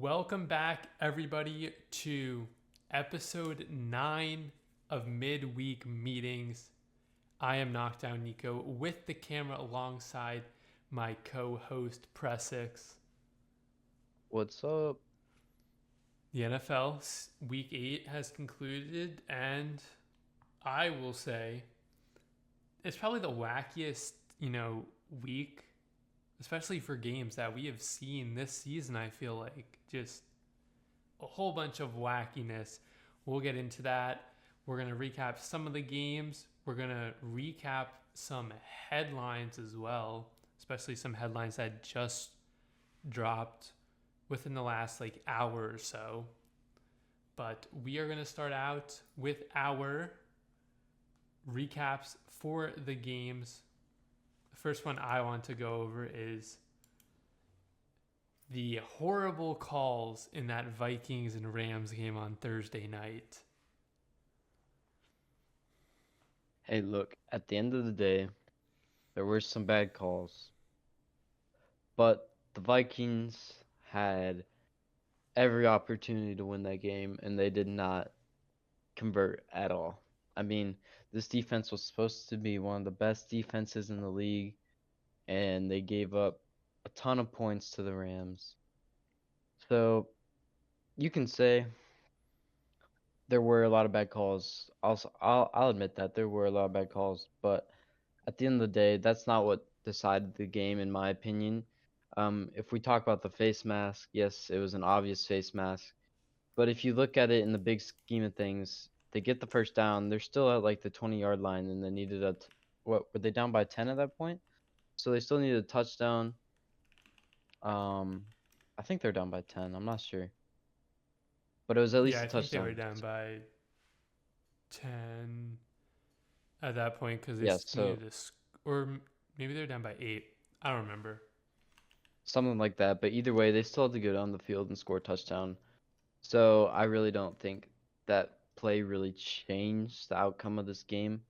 Welcome back, everybody, to episode 9 of Midweek Meetings. I am KnockdownNico with the camera alongside my co-host Pr3ssix. What's up? The NFL Week 8 has concluded, and I will say it's probably the wackiest, week, especially for games that we have seen this season. I feel like just a whole bunch of wackiness. We'll get into that. We're going to recap some of the games. We're going to recap some headlines as well, especially some headlines that just dropped within the last hour or so. But we are going to start out with our recaps for the games. The first one I want to go over is the horrible calls in that Vikings and Rams game on Thursday night. Hey, look, at the end of the day, there were some bad calls, but the Vikings had every opportunity to win that game, and they did not convert at all. I mean, this defense was supposed to be one of the best defenses in the league, and they gave up a ton of points to the Rams. So you can say there were a lot of bad calls. I'll admit that there were a lot of bad calls, but at the end of the day, that's not what decided the game, in my opinion. If we talk about the face mask, yes, it was an obvious face mask. But if you look at it in the big scheme of things, they get the first down. They're still at like the 20-yard line, and they needed what were they down by 10 at that point? So they still needed a touchdown. I think they're down by 10. I'm not sure, but it was at Yeah, least a I think they were touchdown. down by 10 at that point because they Yeah, needed so or maybe they're down by 8. I don't remember. something like that. But either way, they still had to go down the field and score a touchdown. So I really don't think that play really changed the outcome of this game.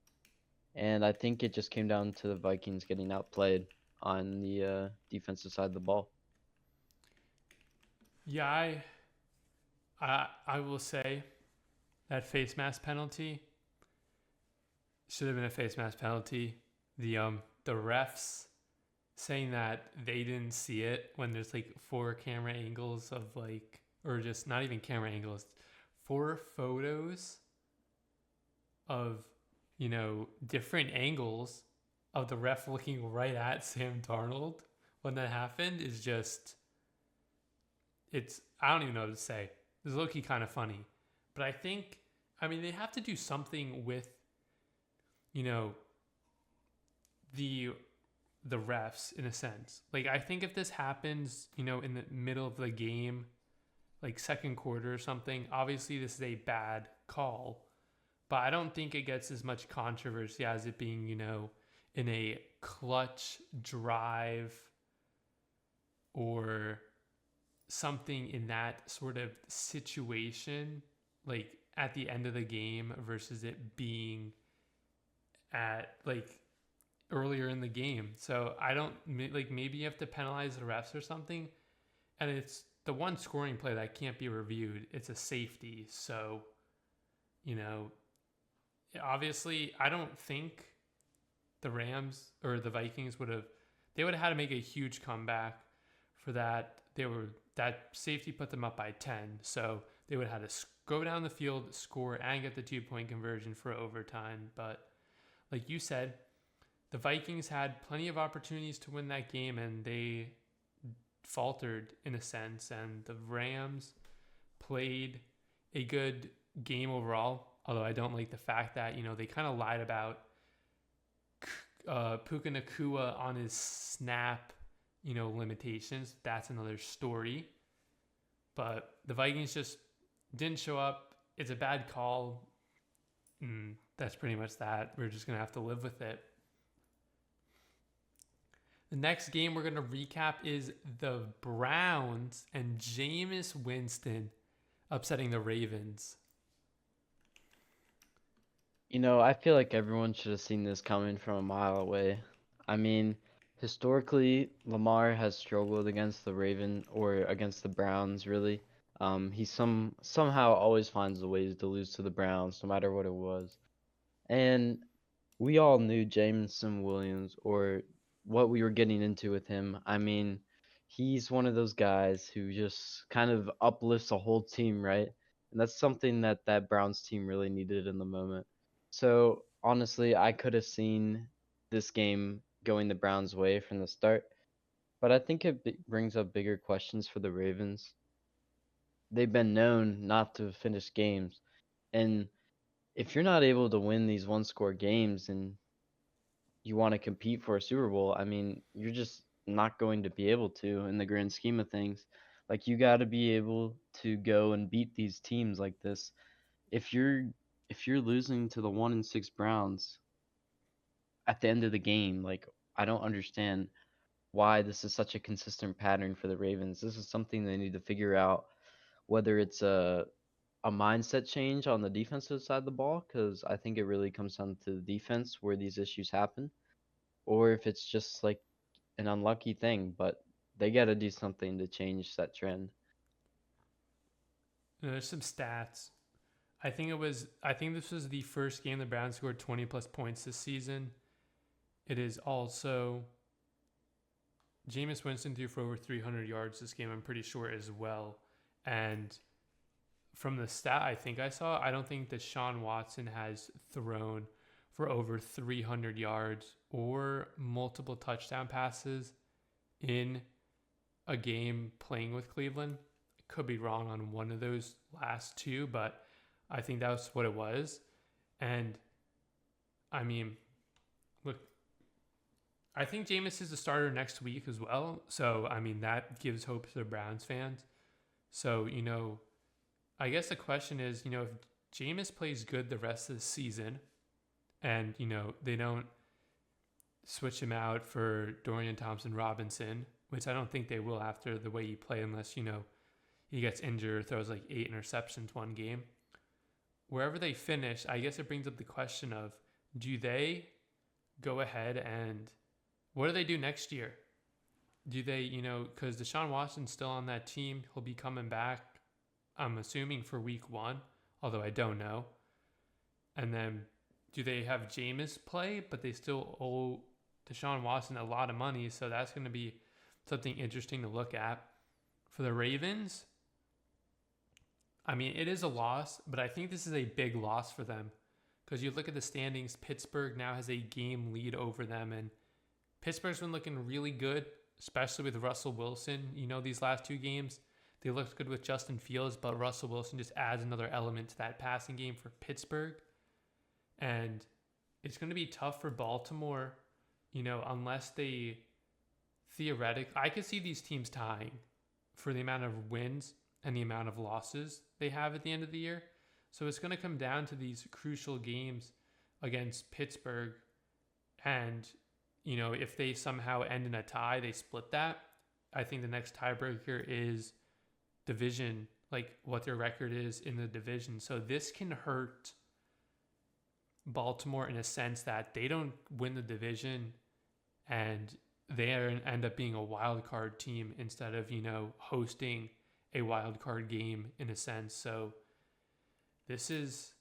And I think it just came down to the Vikings getting outplayed on the defensive side of the ball. Yeah, I will say that face mask penalty should have been a face mask penalty. The refs saying that they didn't see it when there's 4 camera angles of or just not even camera angles, 4 photos of different angles of the ref looking right at Sam Darnold when that happened is just I don't even know what to say. It's low-key kind of funny. But they have to do something with the refs in a sense. I think if this happens, in the middle of the game, second quarter or something, obviously this is a bad call. But I don't think it gets as much controversy as it being, in a clutch drive or something in that sort of situation, at the end of the game versus it being at earlier in the game. So I don't maybe you have to penalize the refs or something. And it's the one scoring play that can't be reviewed. It's a safety. So, obviously, I don't think the Rams or the Vikings would have had to make a huge comeback for that. That safety put them up by 10. So they would have had to go down the field, score, and get the 2-point conversion for overtime. But like you said, the Vikings had plenty of opportunities to win that game, and they faltered in a sense. And the Rams played a good game overall. Although I don't like the fact that, they kind of lied about Puka Nacua on his snap, limitations. That's another story. But the Vikings just didn't show up. It's a bad call. That's pretty much that. We're just going to have to live with it. The next game we're going to recap is the Browns and Jameis Winston upsetting the Ravens. I feel like everyone should have seen this coming from a mile away. I mean, Historically, Lamar has struggled against the against the Browns, really. He somehow always finds the ways to lose to the Browns, no matter what it was. And we all knew Jameson Williams or what we were getting into with him. I mean, he's one of those guys who just kind of uplifts a whole team, right? And that's something that that Browns team really needed in the moment. So, honestly, I could have seen this game going the Browns' way from the start, but I think it brings up bigger questions for the Ravens. They've been known not to finish games, and if you're not able to win these one-score games and you want to compete for a Super Bowl, I mean, you're just not going to be able to in the grand scheme of things. Like you got to be able to go and beat these teams like this. If you're if you're losing to the 1-6 Browns at the end of the game, like I don't understand why this is such a consistent pattern for the Ravens. This is something they need to figure out, whether it's a mindset change on the defensive side of the ball, because I think it really comes down to the defense where these issues happen, or if it's just like an unlucky thing, but they got to do something to change that trend. There's some stats. I think this was the first game the Browns scored 20 plus points this season. It is also Jameis Winston threw for over 300 yards this game, I'm pretty sure, as well. And from the stat I think I saw, I don't think Deshaun Watson has thrown for over 300 yards or multiple touchdown passes in a game playing with Cleveland. Could be wrong on one of those last two, but I think that's what it was. And I mean, look, I think Jameis is the starter next week as well. So, I mean, that gives hope to the Browns fans. So, I guess the question is, if Jameis plays good the rest of the season and, they don't switch him out for Dorian Thompson Robinson, which I don't think they will after the way you play unless, he gets injured or throws like 8 interceptions one game. Wherever they finish, I guess it brings up the question of, do they go ahead and what do they do next year? Do they, because Deshaun Watson's still on that team. He'll be coming back, I'm assuming, for week 1, although I don't know. And then do they have Jameis play, but they still owe Deshaun Watson a lot of money? So that's going to be something interesting to look at. For the Ravens, I mean, it is a loss, but I think this is a big loss for them. Because you look at the standings, Pittsburgh now has a game lead over them, and Pittsburgh's been looking really good, especially with Russell Wilson. These last 2 games, they looked good with Justin Fields, but Russell Wilson just adds another element to that passing game for Pittsburgh. And it's going to be tough for Baltimore, unless they I could see these teams tying for the amount of wins and the amount of losses they have at the end of the year. So it's going to come down to these crucial games against Pittsburgh. And, if they somehow end in a tie, they split that. I think the next tiebreaker is division, like what their record is in the division. So this can hurt Baltimore in a sense that they don't win the division and they end up being a wild card team instead of, hosting a wild card game in a sense. So this is,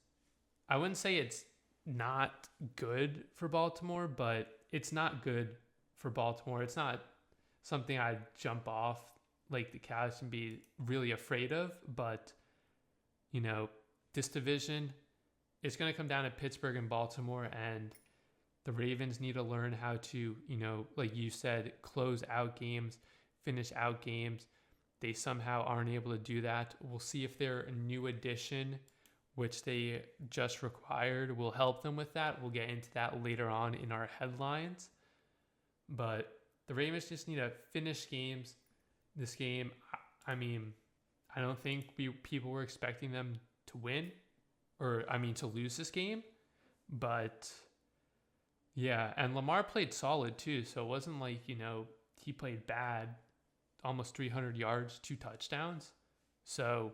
I wouldn't say it's not good for Baltimore, but it's not good for Baltimore. It's not something I'd jump off like the Cavs and be really afraid of, but this division, it's going to come down to Pittsburgh and Baltimore, and the Ravens need to learn how to, like you said, close out games, finish out games. They somehow aren't able to do that. We'll see if their new addition, which they just required, will help them with that. We'll get into that later on in our headlines. But the Ravens just need to finish games. This game, I mean, I don't think people were expecting them to win, to lose this game. But yeah, and Lamar played solid too. So it wasn't like, he played bad. Almost 300 yards, 2 touchdowns. So,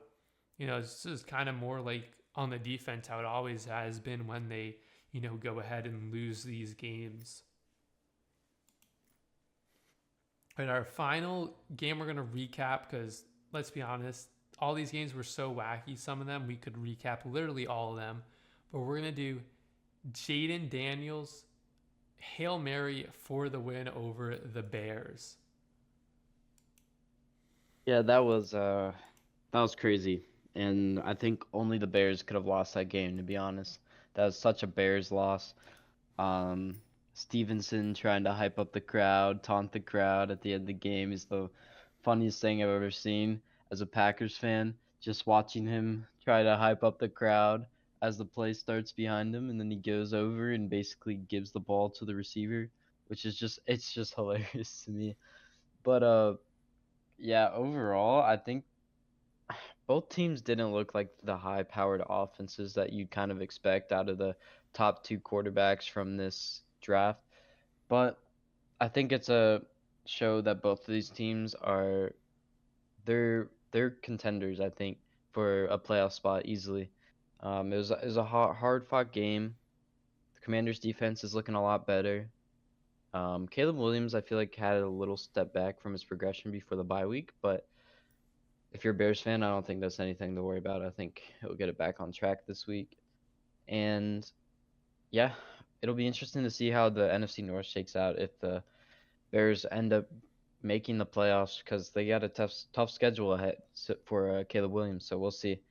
this is kind of more like on the defense how it always has been when they, go ahead and lose these games. All right, our final game we're going to recap because let's be honest, all these games were so wacky. Some of them we could recap literally all of them. But we're going to do Jaden Daniels Hail Mary for the win over the Bears. Yeah, that was crazy. And I think only the Bears could have lost that game, to be honest. That was such a Bears loss. Um, Stevenson trying to hype up the crowd, taunt the crowd at the end of the game is the funniest thing I've ever seen as a Packers fan. Just watching him try to hype up the crowd as the play starts behind him, and then he goes over and basically gives the ball to the receiver, which is just hilarious to me. But yeah, overall, I think both teams didn't look like the high-powered offenses that you'd kind of expect out of the top two quarterbacks from this draft. But I think it's a show that both of these teams are they're contenders, I think, for a playoff spot easily. It was a hard fought game. The Commanders' defense is looking a lot better. Caleb Williams, I feel like had a little step back from his progression before the bye week, but if you're a Bears fan, I don't think that's anything to worry about. I think he'll get it back on track this week. And yeah, it'll be interesting to see how the NFC North shakes out if the Bears end up making the playoffs because they got a tough schedule ahead for Caleb Williams. So we'll see.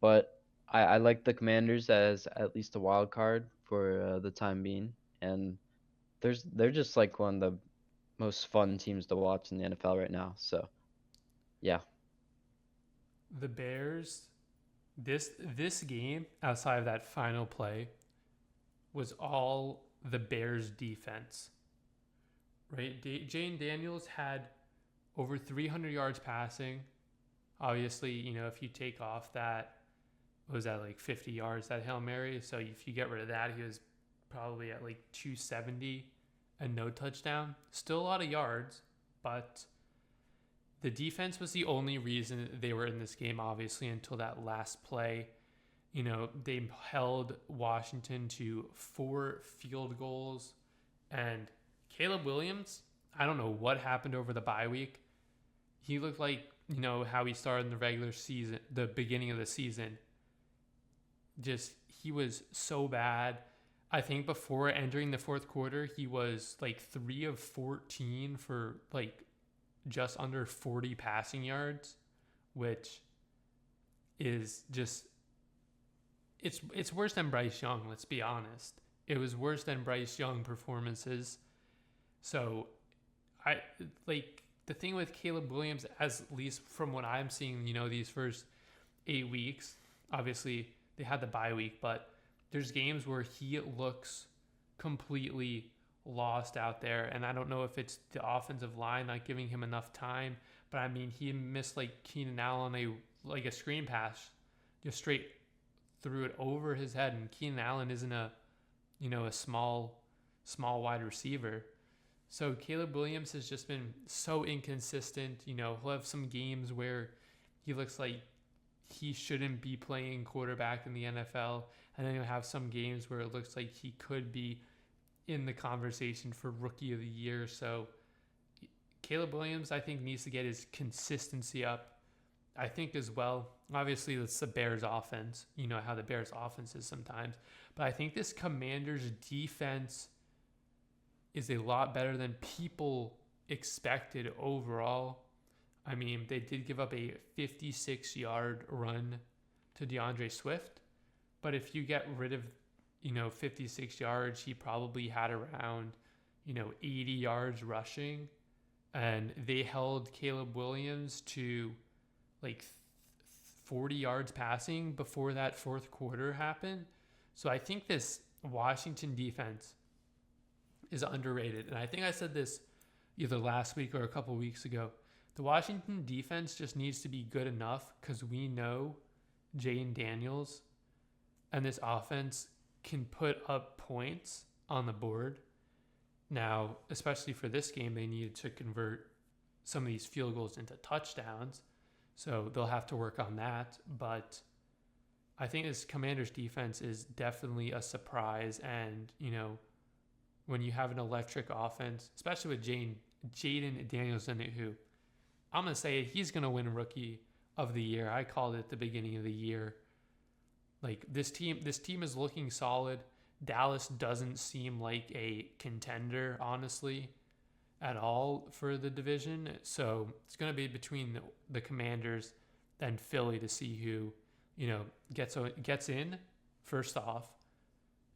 But I like the Commanders as at least a wild card for the time being, and they're just like one of the most fun teams to watch in the NFL right now. So yeah, The Bears, this game outside of that final play was all the Bears defense. Right? Jane Daniels had over 300 yards passing. Obviously, if you take off that, what was that, like 50 yards, that Hail Mary? So if you get rid of that, he was probably at like 270 and no touchdown. Still a lot of yards, but the defense was the only reason they were in this game, obviously, until that last play. They held Washington to 4 field goals. And Caleb Williams, I don't know what happened over the bye week. He looked like, how he started in the regular season, the beginning of the season. Just, he was so bad. I think before entering the fourth quarter, he was like 3 of 14 for like just under 40 passing yards, which is just, it's worse than Bryce Young, let's be honest. It was worse than Bryce Young performances. So I like the thing with Caleb Williams, as least from what I'm seeing, these first 8 weeks, obviously they had the bye week, but there's games where he looks completely lost out there. And I don't know if it's the offensive line not giving him enough time, but I mean, he missed like Keenan Allen a screen pass, just straight threw it over his head. And Keenan Allen isn't a small wide receiver. So Caleb Williams has just been so inconsistent. He'll have some games where he looks like he shouldn't be playing quarterback in the NFL. And then he'll have some games where it looks like he could be in the conversation for Rookie of the Year. So Caleb Williams, I think, needs to get his consistency up. I think as well, obviously, it's the Bears offense. You know how the Bears offense is sometimes. But I think this Commanders defense is a lot better than people expected overall. I mean, they did give up a 56-yard run to DeAndre Swift. But if you get rid of, 56 yards, he probably had around, 80 yards rushing. And they held Caleb Williams to like 40 yards passing before that fourth quarter happened. So I think this Washington defense is underrated. And I think I said this either last week or a couple weeks ago. The Washington defense just needs to be good enough because we know Jane Daniels and this offense can put up points on the board. Now, especially for this game, they needed to convert some of these field goals into touchdowns. So they'll have to work on that. But I think this Commanders defense is definitely a surprise. And, when you have an electric offense, especially with Jaden Danielson, who I'm going to say he's going to win Rookie of the Year. I called it at the beginning of the year. Like this team is looking solid. Dallas doesn't seem like a contender, honestly, at all for the division. So it's going to be between the Commanders and Philly to see who, gets in first off.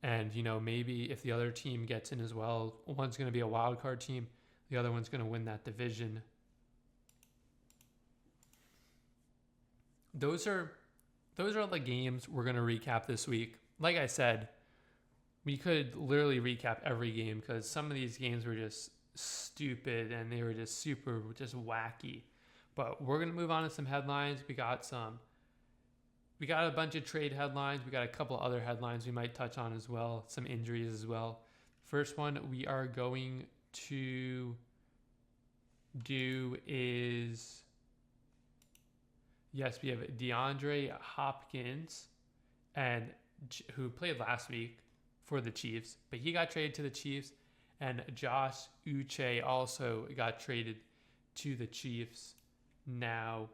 And, maybe if the other team gets in as well, one's going to be a wild card team, the other one's going to win that division. Those are the games we're going to recap this week. Like I said, we could literally recap every game because some of these games were just stupid and they were just just wacky. But we're going to move on to some headlines. We got a bunch of trade headlines. We got a couple other headlines we might touch on as well. Some injuries as well. First one we are going to do is, yes, we have DeAndre Hopkins, and who played last week for the Chiefs, but he got traded to the Chiefs, and Josh Uche also got traded to the Chiefs. Now,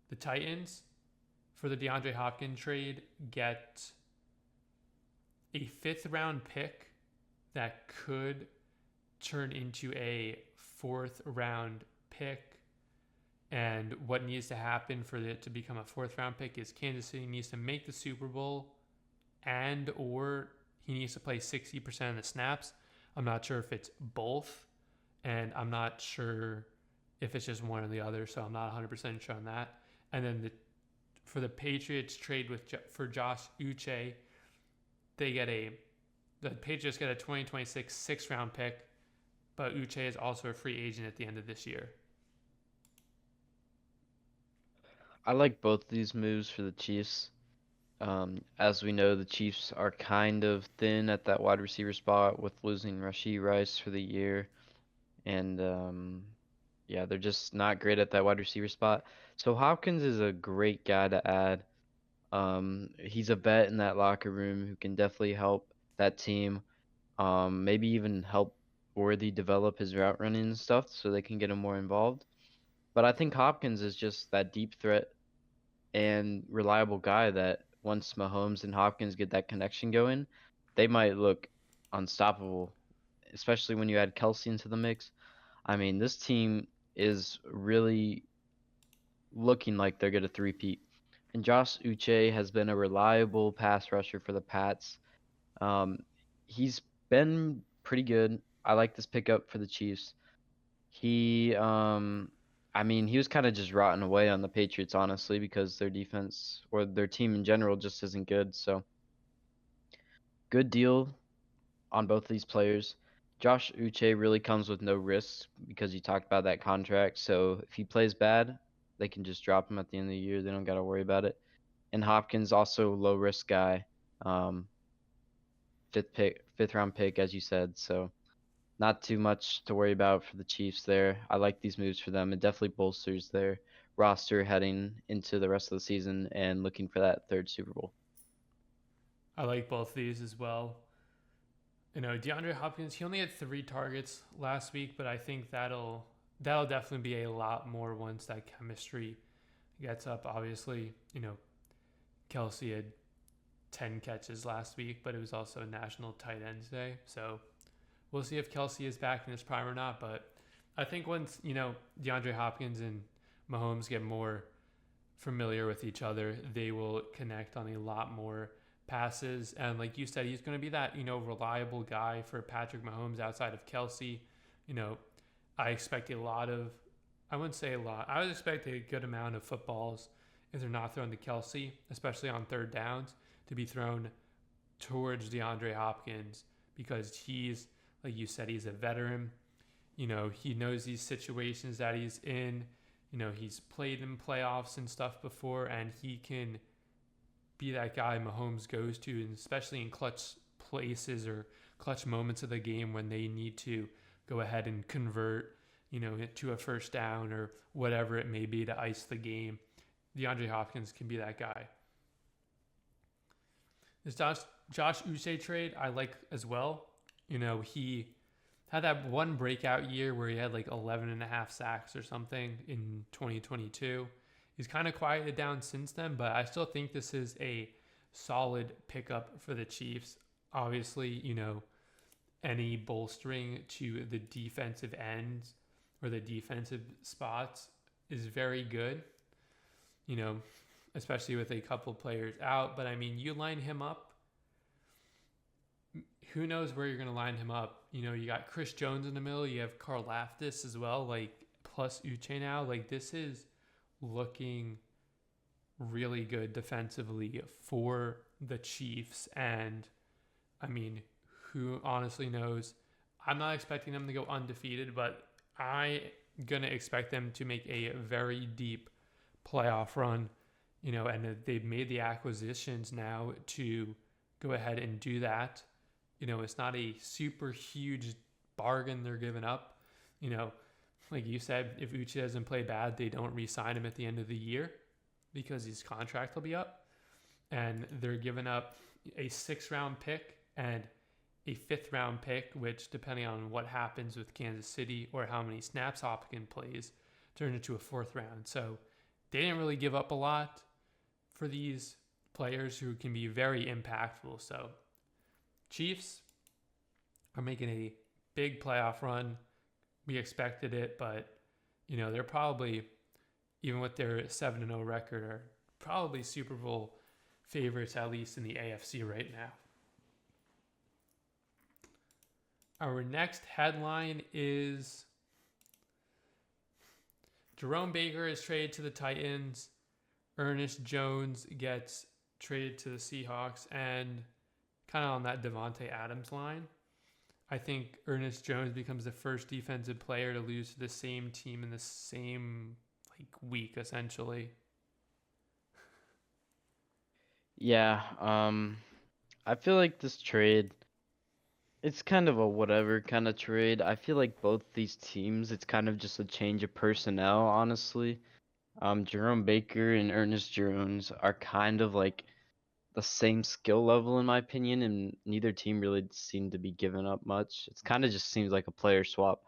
the Titans, for the DeAndre Hopkins trade, get a 5th round pick that could turn into a 4th round pick. And what needs to happen for it to become a 4th round pick is Kansas City needs to make the Super Bowl or he needs to play 60% of the snaps. I'm not sure if it's both, and I'm not sure if it's just one or the other, so I'm not 100% sure on that. And then for the Patriots trade for Josh Uche, the Patriots get a 2026 6th round pick, but Uche is also a free agent at the end of this year. I like both these moves for the Chiefs. As we know, the Chiefs are kind of thin at that wide receiver spot with losing Rashee Rice for the year. And yeah, they're just not great at that wide receiver spot. So Hopkins is a great guy to add. He's a vet in that locker room who can definitely help that team. Maybe even help Worthy develop his route running and stuff so they can get him more involved. But I think Hopkins is just that deep threat and reliable guy that once Mahomes and Hopkins get that connection going, they might look unstoppable, especially when you add Kelsey into the mix. I mean, this team is really looking like they're going to three-peat. And Josh Uche has been a reliable pass rusher for the Pats. He's been pretty good. I like this pickup for the Chiefs. He was kind of just rotting away on the Patriots, honestly, because their defense or their team in general just isn't good. So, good deal on both of these players. Josh Uche really comes with no risks because you talked about that contract. So, if he plays bad, they can just drop him at the end of the year. They don't got to worry about it. And Hopkins, also low risk guy. Fifth round pick, as you said. So, not too much to worry about for the Chiefs there. I like these moves for them. It definitely bolsters their roster heading into the rest of the season and looking for that 3rd Super Bowl. I like both these as well. DeAndre Hopkins, he only had 3 targets last week, but I think that'll definitely be a lot more once that chemistry gets up. Obviously, Kelsey had 10 catches last week, but it was also National Tight Ends Day, so we'll see if Kelsey is back in his prime or not. But I think once, DeAndre Hopkins and Mahomes get more familiar with each other, they will connect on a lot more passes. And like you said, he's going to be that, reliable guy for Patrick Mahomes outside of Kelsey. I expect I wouldn't say a lot. I would expect a good amount of footballs, if they're not thrown to Kelsey, especially on 3rd downs, to be thrown towards DeAndre Hopkins because he's, like you said, he's a veteran. He knows these situations that he's in. He's played in playoffs and stuff before, and he can be that guy Mahomes goes to, and especially in clutch places or clutch moments of the game when they need to go ahead and convert, to a 1st down or whatever it may be to ice the game. DeAndre Hopkins can be that guy. This Josh Uche trade I like as well. He had that one breakout year where he had like 11 and a half sacks or something in 2022. He's kind of quieted down since then, but I still think this is a solid pickup for the Chiefs. Obviously, any bolstering to the defensive ends or the defensive spots is very good, you know, especially with a couple players out. But I mean, you line him up, who knows where you're going to line him up? You got Chris Jones in the middle, you have Karl Laftis as well, like plus Uche now. Like this is looking really good defensively for the Chiefs. And I mean, who honestly knows? I'm not expecting them to go undefeated, but I'm going to expect them to make a very deep playoff run, and they've made the acquisitions now to go ahead and do that. It's not a super huge bargain they're giving up. Like you said, if Uche doesn't play bad, they don't re-sign him at the end of the year because his contract will be up. And they're giving up a 6th-round pick and a 5th-round pick, which, depending on what happens with Kansas City or how many snaps Hopkins plays, turn into a 4th round. So they didn't really give up a lot for these players who can be very impactful. So Chiefs are making a big playoff run. We expected it, but they're probably, even with their 7-0 record, are probably Super Bowl favorites, at least in the AFC right now. Our next headline is Jerome Baker is traded to the Titans. Ernest Jones gets traded to the Seahawks, and kind of on that Devontae Adams line, I think Ernest Jones becomes the first defensive player to lose to the same team in the same week, essentially. Yeah, I feel like this trade, it's kind of a whatever kind of trade. I feel like both these teams, it's kind of just a change of personnel, honestly. Jerome Baker and Ernest Jones are kind of like the same skill level in my opinion, and neither team really seemed to be giving up much. It's kind of just seems like a player swap.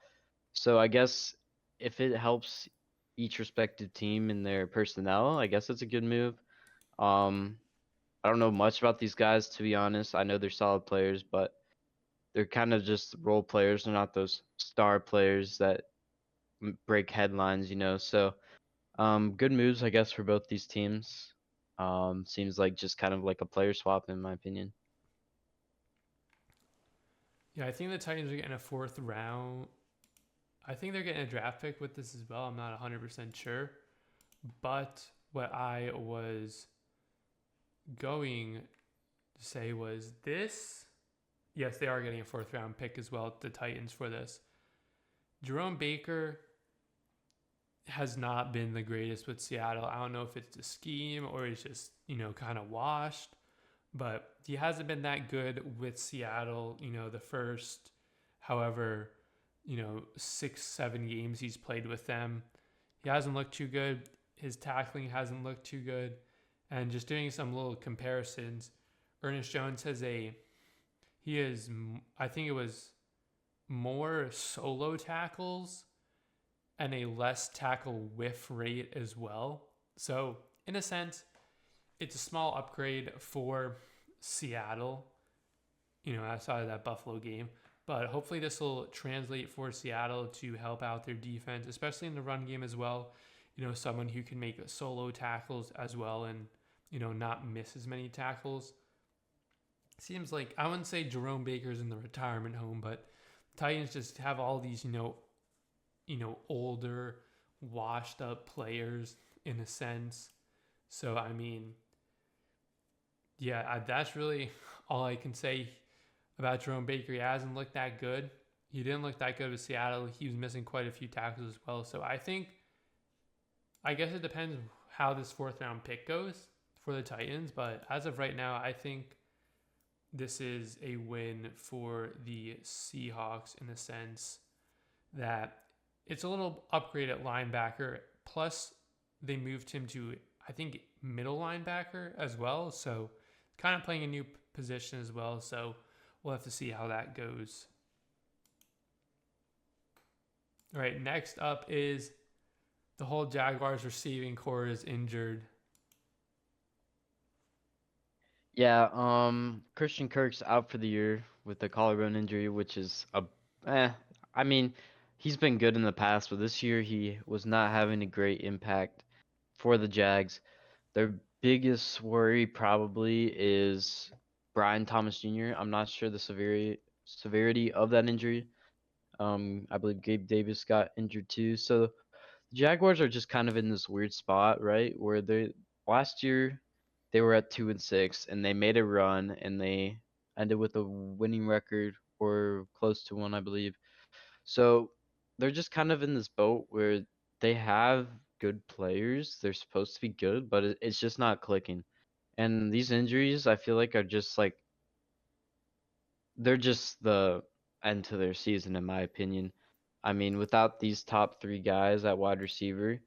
So I guess if it helps each respective team in their personnel, I guess it's a good move. Um, I don't know much about these guys, to be honest. I know they're solid players, but they're kind of just role players. They're not those star players that break headlines. So, good moves, I guess, for both these teams. Seems like just kind of like a player swap, in my opinion. Yeah, I think the Titans are getting a 4th round. I think they're getting a draft pick with this as well. I'm not 100% sure. But what I was going to say was this. Yes, they are getting a 4th-round pick as well, the Titans, for this. Jerome Baker has not been the greatest with Seattle. I don't know if it's the scheme or it's just, kind of washed. But he hasn't been that good with Seattle, the first, however, 6-7 games he's played with them. He hasn't looked too good. His tackling hasn't looked too good. And just doing some little comparisons, Ernest Jones I think it was more solo tackles and a less tackle whiff rate as well. So, in a sense, it's a small upgrade for Seattle, outside of that Buffalo game. But hopefully this will translate for Seattle to help out their defense, especially in the run game as well. Someone who can make solo tackles as well and, not miss as many tackles. Seems like, I wouldn't say Jerome Baker's in the retirement home, but Titans just have all these, older, washed up players in a sense. So, I mean, yeah, that's really all I can say about Jerome Baker. He hasn't looked that good. He didn't look that good with Seattle. He was missing quite a few tackles as well. So I guess it depends how this 4th-round pick goes for the Titans. But as of right now, I think this is a win for the Seahawks in the sense that it's a little upgrade at linebacker. Plus, they moved him to, I think, middle linebacker as well. So, kind of playing a new position as well. So, we'll have to see how that goes. All right, next up is the whole Jaguars receiving core is injured. Yeah, Christian Kirk's out for the year with a collarbone injury, which is eh. I mean, he's been good in the past, but this year he was not having a great impact for the Jags. Their biggest worry probably is Brian Thomas Jr. I'm not sure the severity of that injury. I believe Gabe Davis got injured too. So the Jaguars are just kind of in this weird spot, right? Where they last year they were at 2-6 and they made a run and they ended with a winning record or close to one, I believe. So they're just kind of in this boat where they have good players. They're supposed to be good, but it's just not clicking. And these injuries, I feel like, are just like they're just the end to their season, in my opinion. I mean, without these top three guys at wide receiver,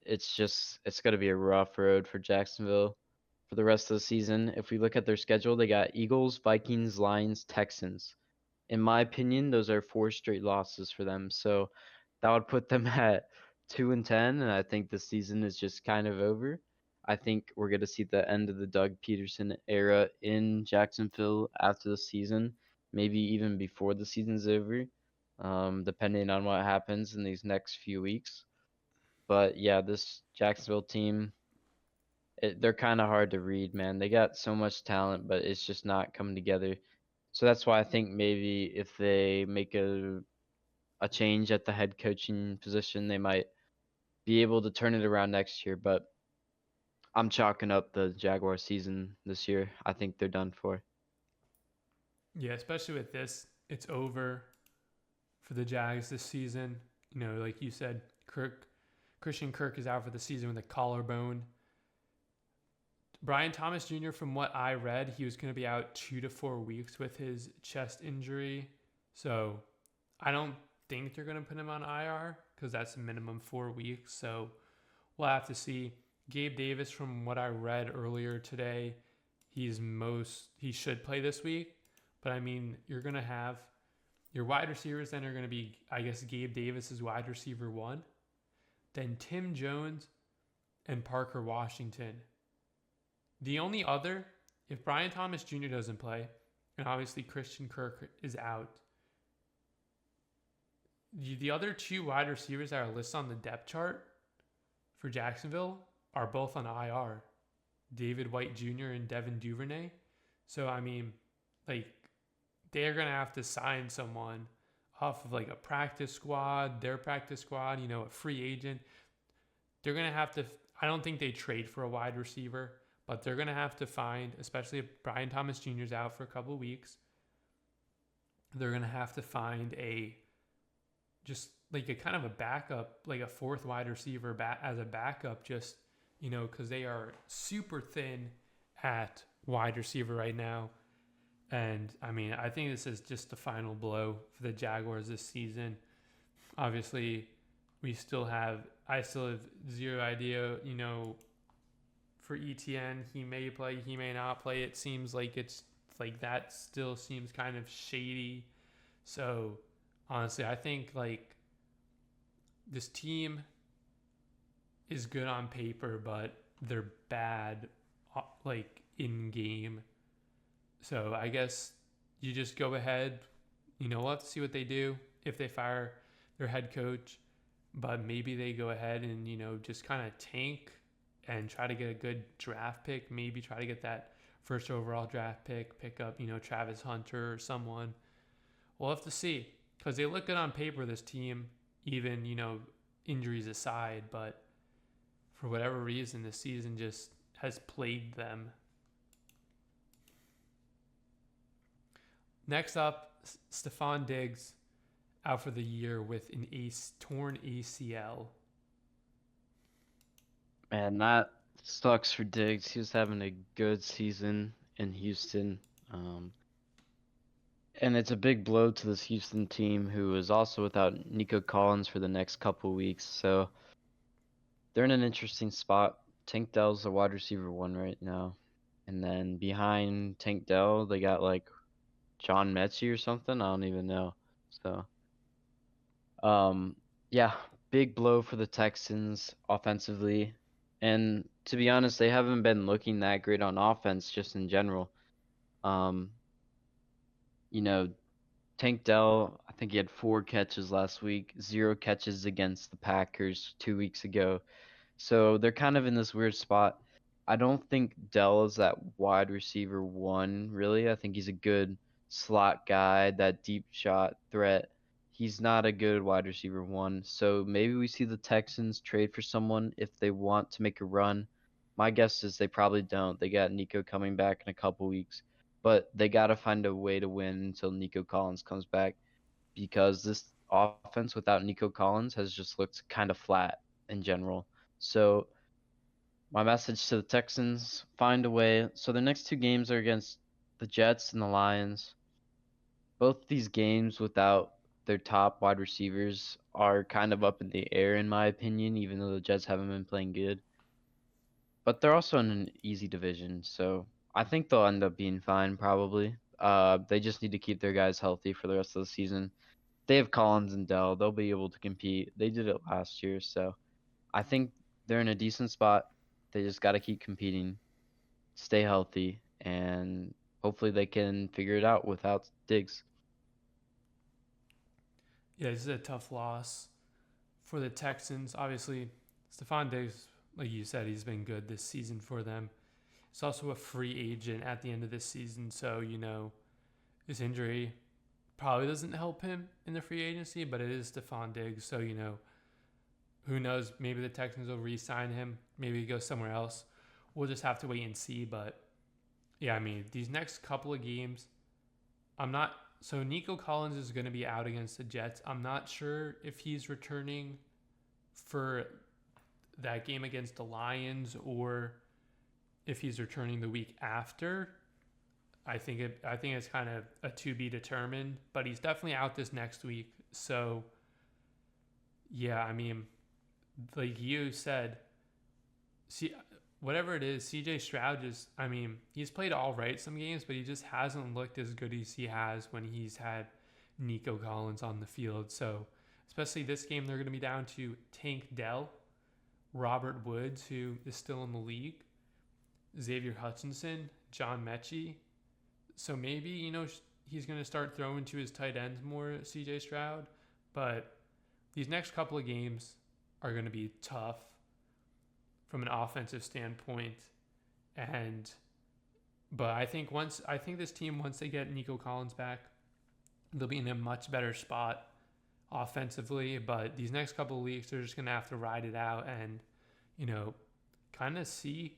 it's gonna be a rough road for Jacksonville for the rest of the season. If we look at their schedule, they got Eagles, Vikings, Lions, Texans. In my opinion, those are four straight losses for them. So that would put them at 2-10, and I think the season is just kind of over. I think we're gonna see the end of the Doug Peterson era in Jacksonville after the season, maybe even before the season's over, depending on what happens in these next few weeks. But yeah, this Jacksonville team, they're kind of hard to read, man. They got so much talent, but it's just not coming together. So that's why I think maybe if they make a change at the head coaching position, they might be able to turn it around next year. But I'm chalking up the Jaguar season this year. I think they're done for. Yeah, especially with this, it's over for the Jags this season. You know, like you said, Christian Kirk is out for the season with a collarbone. Brian Thomas Jr., from what I read, he was going to be out 2 to 4 weeks with his chest injury. So I don't think they're going to put him on IR because that's a minimum 4 weeks. So we'll have to see. Gabe Davis, from what I read earlier today, he should play this week. But I mean, you're going to have your wide receivers then are going to be, I guess, Gabe Davis is wide receiver one, then Tim Jones and Parker Washington. The only other, if Brian Thomas Jr. doesn't play, and obviously Christian Kirk is out, the other two wide receivers that are listed on the depth chart for Jacksonville are both on IR. David White Jr. and Devin Duvernay. So I mean, like, they're gonna have to sign someone off of like a practice squad, their practice squad, a free agent. They're gonna have to. I don't think they trade for a wide receiver, but they're gonna have to find, especially if Brian Thomas Jr. is out for a couple of weeks. They're gonna have to find a just like a kind of a backup, like a fourth wide receiver as a backup, just because they are super thin at wide receiver right now. And I mean, I think this is just the final blow for the Jaguars this season. Obviously, I still have zero idea, for ETN. He may play, he may not play. It seems like it's like that still seems kind of shady. So honestly, I think like this team is good on paper, but they're bad like in game. So I guess you just go ahead. We'll have to see what they do if they fire their head coach. But maybe they go ahead and, just kind of tank and try to get a good draft pick. Maybe try to get that first overall draft pick up, Travis Hunter or someone. We'll have to see. Because they look good on paper, this team, even, injuries aside. But for whatever reason, this season just has plagued them. Next up, Stephon Diggs out for the year with an torn ACL. Man, that sucks for Diggs. He was having a good season in Houston. And it's a big blow to this Houston team who is also without Nico Collins for the next couple weeks. So they're in an interesting spot. Tank Dell's the wide receiver one right now. And then behind Tank Dell, they got like John Mechie or something. I don't even know. So, Yeah, big blow for the Texans offensively. And to be honest, they haven't been looking that great on offense just in general. Um, you know, Tank Dell, I think he had 4 catches last week, 0 catches against the Packers 2 weeks ago. So they're kind of in this weird spot. I don't think Dell is that wide receiver one, really. I think he's a good slot guy, that deep shot threat. He's not a good wide receiver one. So maybe we see the Texans trade for someone if they want to make a run. My guess is they probably don't. They got Nico coming back in a couple weeks, but they got to find a way to win until Nico Collins comes back because this offense without Nico Collins has just looked kind of flat in general. So my message to the Texans, find a way. So their next 2 games are against the Jets and the Lions. Both these games without their top wide receivers are kind of up in the air in my opinion, even though the Jets haven't been playing good. But they're also in an easy division, so I think they'll end up being fine probably. They just need to keep their guys healthy for the rest of the season. They have Collins and Dell. They'll be able to compete. They did it last year, so I think they're in a decent spot. They just got to keep competing, stay healthy, and hopefully they can figure it out without Diggs. Yeah, this is a tough loss for the Texans. Obviously, Stephon Diggs, like you said, he's been good this season for them. He's also a free agent at the end of this season, so his injury probably doesn't help him in the free agency, but it is Stephon Diggs, so who knows? Maybe the Texans will re-sign him. Maybe he goes somewhere else. We'll just have to wait and see. But yeah, I mean, these next couple of games, I'm not. So Nico Collins is going to be out against the Jets. I'm not sure if he's returning for that game against the Lions or if he's returning the week after. I think it's kind of a to be determined, but he's definitely out this next week. So yeah, I mean, like you said, see, whatever it is, CJ Stroud just, I mean, he's played all right some games, but he just hasn't looked as good as he has when he's had Nico Collins on the field. So, especially this game, they're going to be down to Tank Dell, Robert Woods, who is still in the league, Xavier Hutchinson, John Mechie. So maybe, he's going to start throwing to his tight ends more, CJ Stroud. But these next couple of games are going to be tough from an offensive standpoint. And but I think this team once they get Nico Collins back, they'll be in a much better spot offensively. But these next couple of weeks, they're just gonna have to ride it out and you know kind of see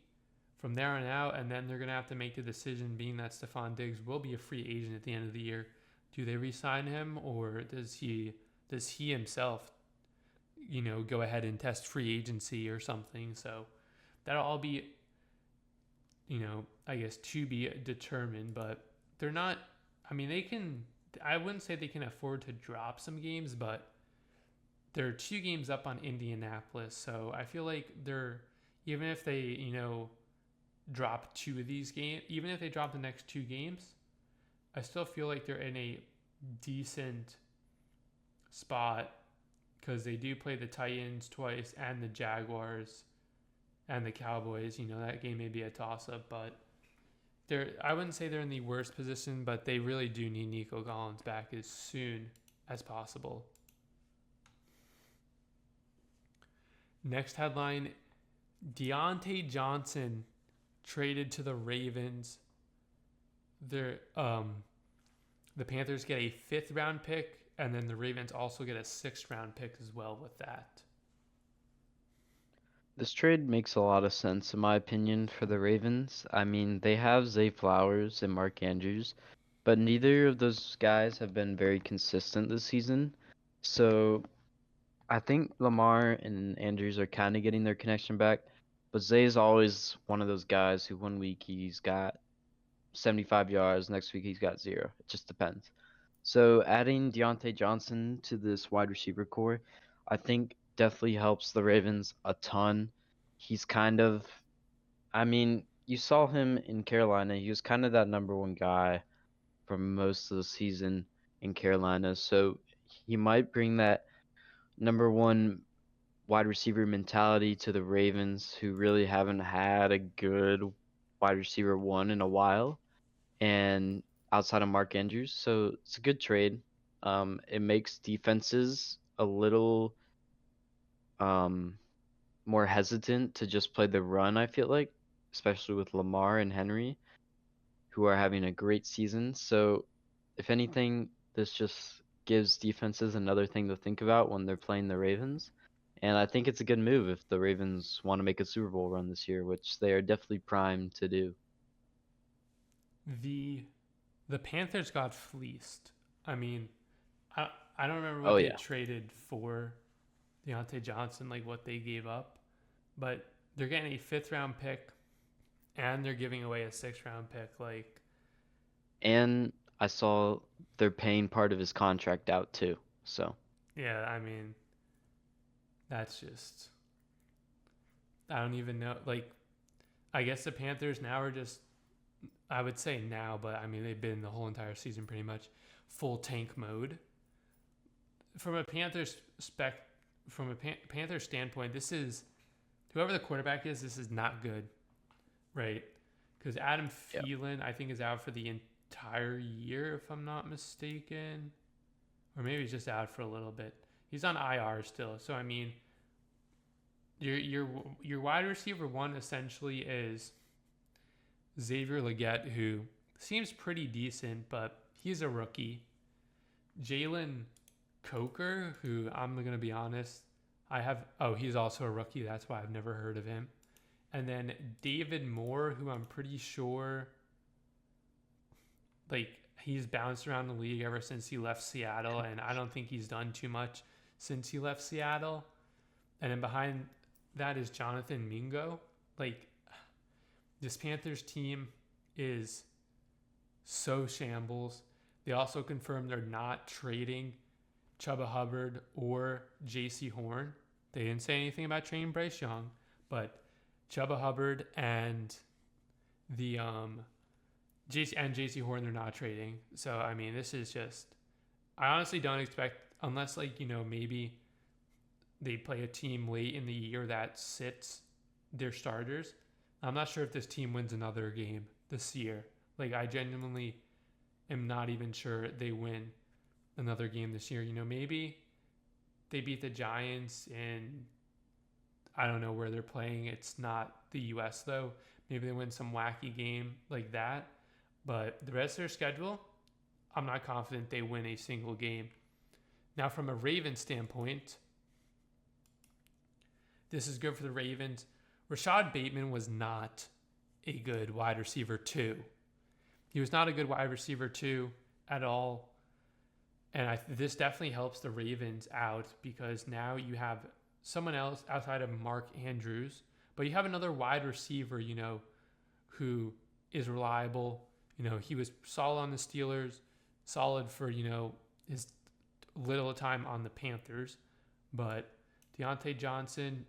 from there on out. And then they're gonna have to make the decision, being that Stephon Diggs will be a free agent at the end of the year. Do they re-sign him, or does he himself go ahead and test free agency or something? So that'll all be, I guess to be determined, but they're not, I mean, I wouldn't say they can afford to drop some games, but they're 2 games up on Indianapolis. So I feel like even if they, drop 2 of these games, even if they drop the next 2 games, I still feel like they're in a decent spot because they do play the Titans twice and the Jaguars and the Cowboys. That game may be a toss up, but I wouldn't say they're in the worst position, but they really do need Nico Collins back as soon as possible. Next headline, Diontae Johnson traded to the Ravens. The Panthers get a 5th-round pick, and then the Ravens also get a 6th-round pick as well with that. This trade makes a lot of sense in my opinion for the Ravens. I mean, they have Zay Flowers and Mark Andrews, but neither of those guys have been very consistent this season. So I think Lamar and Andrews are kind of getting their connection back, but Zay is always one of those guys who one week he's got 75 yards, next week he's got 0. It just depends. So adding Diontae Johnson to this wide receiver core, I think definitely helps the Ravens a ton. He's kind of, I mean, you saw him in Carolina. He was kind of that number one guy for most of the season in Carolina. So he might bring that number one wide receiver mentality to the Ravens, who really haven't had a good wide receiver one in a while, and outside of Mark Andrews. So it's a good trade. It makes defenses a little um more hesitant to just play the run, I feel like, especially with Lamar and Henry, who are having a great season. So if anything, this just gives defenses another thing to think about when they're playing the Ravens. And I think it's a good move if the Ravens want to make a Super Bowl run this year, which they are definitely primed to do. The the Panthers got fleeced. I mean, I I don't remember what Oh they yeah. traded for Diontae Johnson, like what they gave up, but they're getting a fifth round pick and they're giving away a sixth round pick. Like, And I saw they're paying part of his contract out too. So yeah, I mean, that's just, I don't even know. Like, I guess the Panthers now are just, I would say now, but I mean, they've been the whole entire season pretty much full tank mode. From a Panthers spec, from a Panthers standpoint, this is, whoever the quarterback is, this is not good, right? Because Adam yeah. Thielen, I think, is out for the entire year, if I'm not mistaken, or maybe he's just out for a little bit. He's on IR still, so I mean, your wide receiver one essentially is Xavier Legette, who seems pretty decent, but he's a rookie. Jalen Coker, who I'm gonna be honest, I have. Oh, he's also a rookie. That's why I've never heard of him. And then David Moore, who I'm pretty sure, like, he's bounced around the league ever since he left Seattle, and I don't think he's done too much since he left Seattle. And then behind that is Jonathan Mingo. Like, this Panthers team is so shambles. They also confirmed they're not trading Chuba Hubbard or J.C. Horn. They didn't say anything about trading Bryce Young, but Chuba Hubbard and the J.C. Horn they're not trading. So I mean, this is just, I honestly don't expect, unless, like, maybe they play a team late in the year that sits their starters. I'm not sure if this team wins another game this year. Like, I genuinely am not even sure they win another game this year. Maybe they beat the Giants in, I don't know where they're playing. It's not the US though. Maybe they win some wacky game like that. But the rest of their schedule, I'm not confident they win a single game. Now, from a Ravens standpoint, this is good for the Ravens. Rashad Bateman was not a good wide receiver two. He was not a good wide receiver two at all. And this definitely helps the Ravens out because now you have someone else outside of Mark Andrews, but you have another wide receiver, who is reliable. He was solid on the Steelers, solid for, his little time on the Panthers. But Diontae Johnson,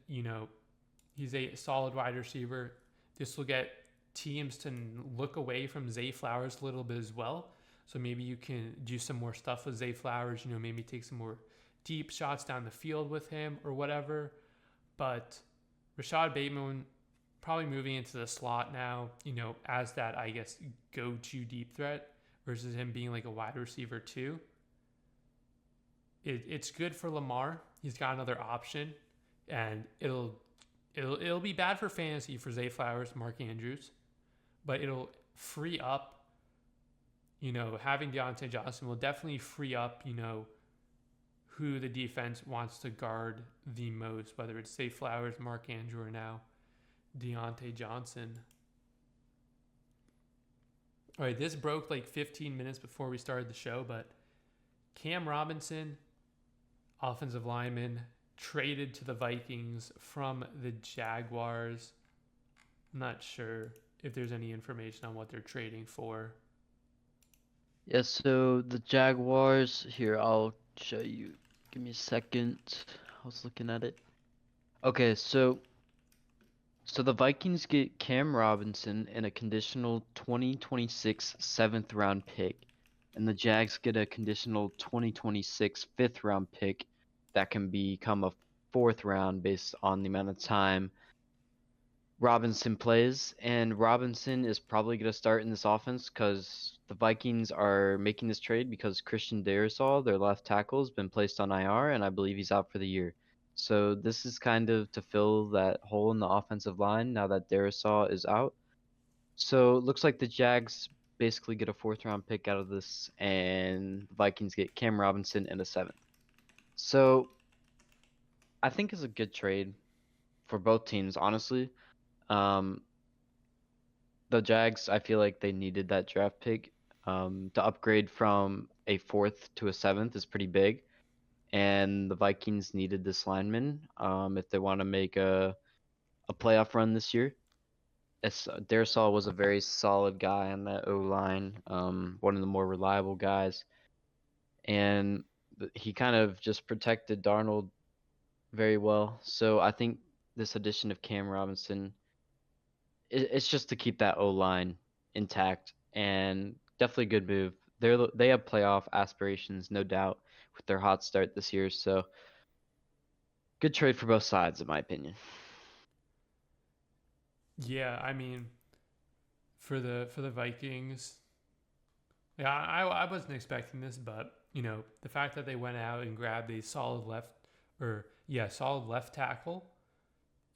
he's a solid wide receiver. This will get teams to look away from Zay Flowers a little bit as well. So maybe you can do some more stuff with Zay Flowers, maybe take some more deep shots down the field with him or whatever. But Rashad Bateman probably moving into the slot now, as that, I guess, go-to deep threat versus him being like a wide receiver too. It's good for Lamar. He's got another option, and it'll be bad for fantasy for Zay Flowers, Mark Andrews, but it'll free up. Having Diontae Johnson will definitely free up, who the defense wants to guard the most, whether it's Zay Flowers, Mark Andrew, or now Diontae Johnson. All right, this broke like 15 minutes before we started the show, but Cam Robinson, offensive lineman, traded to the Vikings from the Jaguars. I'm not sure if there's any information on what they're trading for. Yeah, so the Jaguars, here, I'll show you. Give me a second. I was looking at it. Okay, so the Vikings get Cam Robinson and a conditional 2026 seventh round pick, and the Jags get a conditional 2026 fifth round pick that can become a fourth round based on the amount of time Robinson plays, and Robinson is probably going to start in this offense because the Vikings are making this trade because Christian Darrisaw, their left tackle, has been placed on IR, and I believe he's out for the year. So this is kind of to fill that hole in the offensive line now that Darrisaw is out. So it looks like the Jags basically get a fourth round pick out of this, and the Vikings get Cam Robinson and a seventh. So I think it's a good trade for both teams, honestly. Um, the Jags, I feel like they needed that draft pick. To upgrade from a fourth to a seventh is pretty big, and the Vikings needed this lineman if they want to make a playoff run this year. Darisaw was a very solid guy on that O line, one of the more reliable guys, and he kind of just protected Darnold very well. So I think this addition of Cam Robinson, it's just to keep that O line intact and definitely a good move. They have playoff aspirations, no doubt, with their hot start this year. So good trade for both sides, in my opinion. Yeah, I mean, for the Vikings, yeah, I wasn't expecting this, but the fact that they went out and grabbed a solid left tackle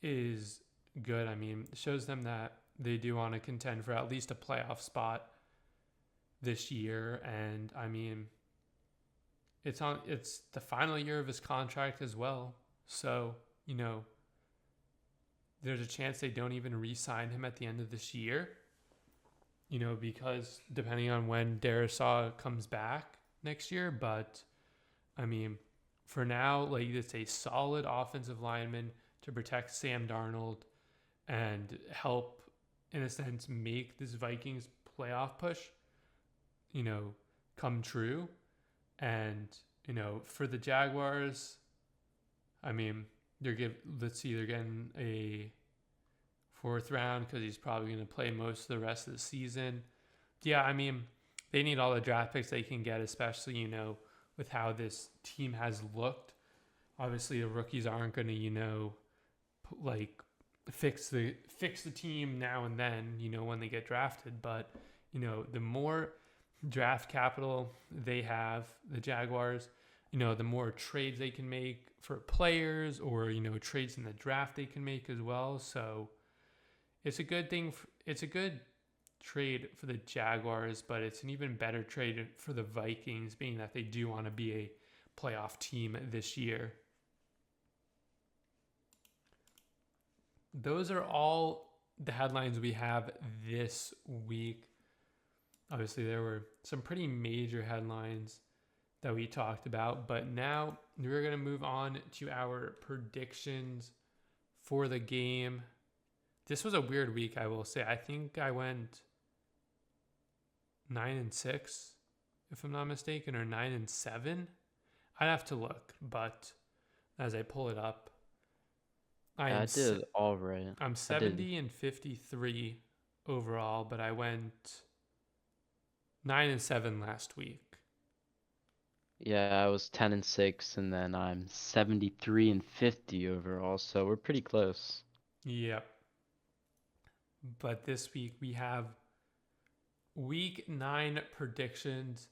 is good. I mean, it shows them that they do want to contend for at least a playoff spot this year, and I mean, it's the final year of his contract as well. So, you know, there's a chance they don't even re-sign him at the end of this year. Because depending on when Darisaw comes back next year, but I mean, for now, like it's a solid offensive lineman to protect Sam Darnold and help, in a sense, make this Vikings playoff push, you know, come true. And for the Jaguars, I mean, let's see, they're getting a fourth round because he's probably going to play most of the rest of the season. Yeah, I mean, they need all the draft picks they can get, especially with how this team has looked. Obviously, the rookies aren't going to like fix the team now and then when they get drafted, but the more draft capital they have, the Jaguars, the more trades they can make for players, or trades in the draft they can make as well. So it's a good thing. It's a good trade for the Jaguars, but it's an even better trade for the Vikings, being that they do want to be a playoff team this year. Those are all the headlines we have this week. Obviously, there were some pretty major headlines that we talked about, but now we're going to move on to our predictions for the game. This was a weird week, I will say. I think I went 9-6, if I'm not mistaken, or 9-7. I'd have to look, but as I pull it up, I did all right. I'm 70-53 overall, but I went 9-7 last week. Yeah, I was 10-6, and then I'm 73-50 overall, so we're pretty close. Yep. But this week we have week 9 predictions.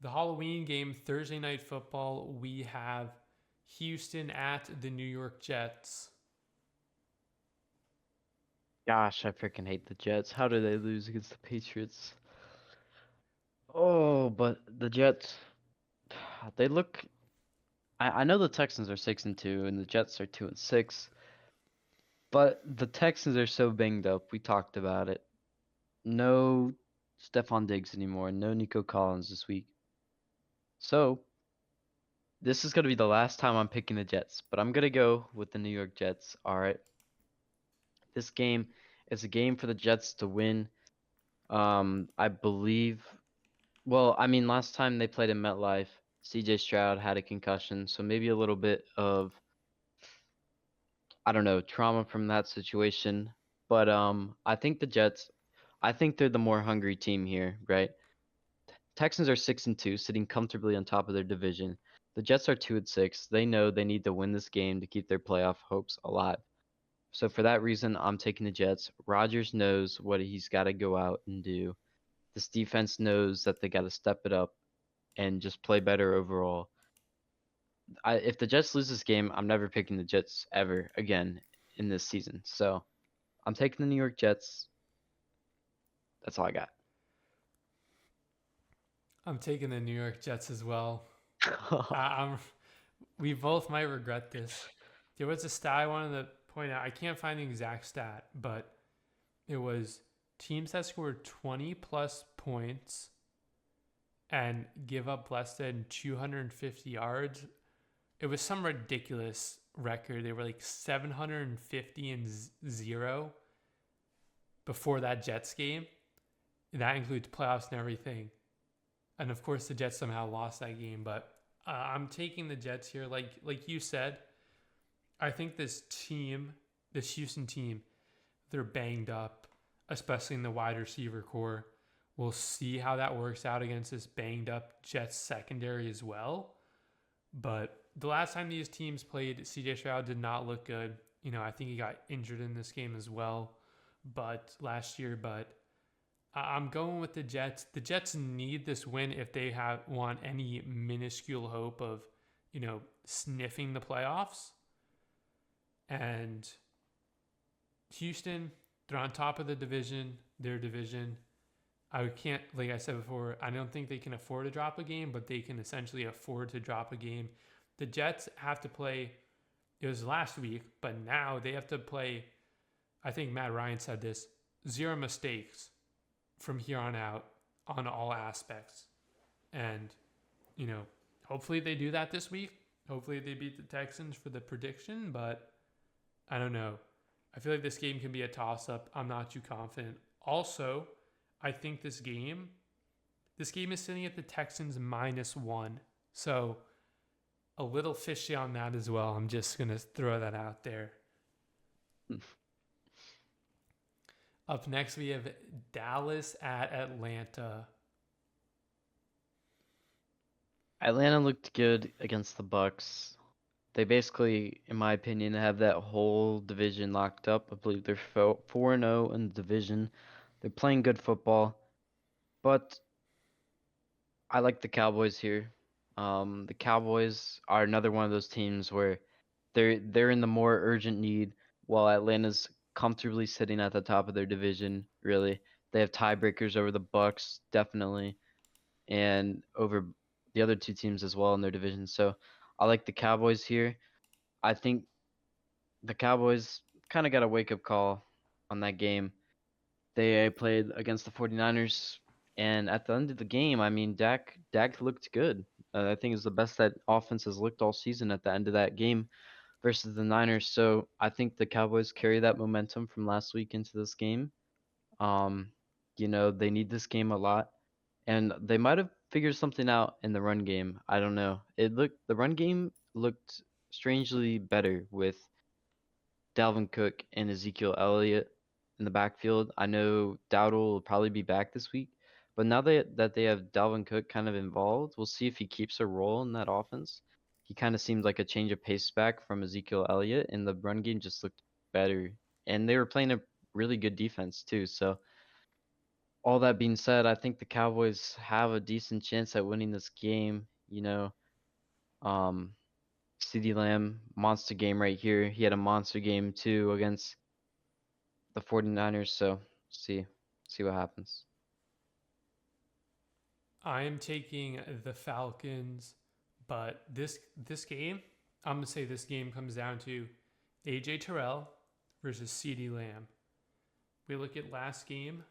The Halloween game, Thursday Night Football, we have Houston at the New York Jets. Gosh, I freaking hate the Jets. How did they lose against the Patriots? Oh, but the Jets, they look. I know the Texans are 6-2 and the Jets are 2-6, but the Texans are so banged up. We talked about it. No Stephon Diggs anymore. No Nico Collins this week. So this is gonna be the last time I'm picking the Jets, but I'm gonna go with the New York Jets. All right. This game is a game for the Jets to win. I believe. Well, I mean, last time they played in MetLife, CJ Stroud had a concussion, so maybe a little bit of, I don't know, trauma from that situation. But I think the Jets, I think they're the more hungry team here, right? Texans are 6-2, sitting comfortably on top of their division. The Jets are 2-6. They know they need to win this game to keep their playoff hopes alive. So for that reason, I'm taking the Jets. Rodgers knows what he's got to go out and do. This defense knows that they got to step it up and just play better overall. If the Jets lose this game, I'm never picking the Jets ever again in this season. So I'm taking the New York Jets. That's all I got. I'm taking the New York Jets as well. I'm we both might regret this. There was a stat I wanted to point out. I can't find the exact stat, but it was teams that scored 20 plus points and give up less than 250 yards. It was some ridiculous record. They were like 750 and 0 before that Jets game. That includes playoffs and everything. And of course, the Jets somehow lost that game, but I'm taking the Jets here. Like you said, I think this Houston team, they're banged up, especially in the wide receiver core. We'll see how that works out against this banged up Jets secondary as well. But the last time these teams played, CJ Stroud did not look good. I think he got injured in this game as well, but last year. But I'm going with the Jets. The Jets need this win if they want any minuscule hope of, sniffing the playoffs. And Houston, they're on top of their division. I can't, like I said before, I don't think they can afford to drop a game, but they can essentially afford to drop a game. The Jets have to play, it was last week, but now they have to play, I think Matt Ryan said this, 0 mistakes from here on out on all aspects. And, hopefully they do that this week. Hopefully they beat the Texans for the prediction, but I don't know. I feel like this game can be a toss-up. I'm not too confident. Also, I think this game is sitting at the Texans -1. So a little fishy on that as well. I'm just going to throw that out there. Up next, we have Dallas at Atlanta. Atlanta looked good against the Bucks. They basically, in my opinion, have that whole division locked up. I believe they're 4-0 in the division. They're playing good football, but I like the Cowboys here. The Cowboys are another one of those teams where they're in the more urgent need, while Atlanta's comfortably sitting at the top of their division. Really, they have tiebreakers over the Bucks, definitely, and over the other two teams as well in their division. So I like the Cowboys here. I think the Cowboys kind of got a wake up call on that game. They played against the 49ers, and at the end of the game, I mean, Dak looked good. I think it's the best that offense has looked all season at the end of that game versus the Niners. So I think the Cowboys carry that momentum from last week into this game. Um, they need this game a lot, and they might have figured something out in the run game. I don't know. The run game looked strangely better with Dalvin Cook and Ezekiel Elliott in the backfield. I know Dowdle will probably be back this week, but now that they have Dalvin Cook kind of involved, we'll see if he keeps a role in that offense. He kind of seems like a change of pace back from Ezekiel Elliott, and the run game just looked better. And they were playing a really good defense too. So all that being said, I think the Cowboys have a decent chance at winning this game. Um, CeeDee Lamb, monster game right here. He had a monster game too against the 49ers, so see what happens. I am taking the Falcons, but this game, I'm going to say this game comes down to AJ Terrell versus CeeDee Lamb. We look at last game.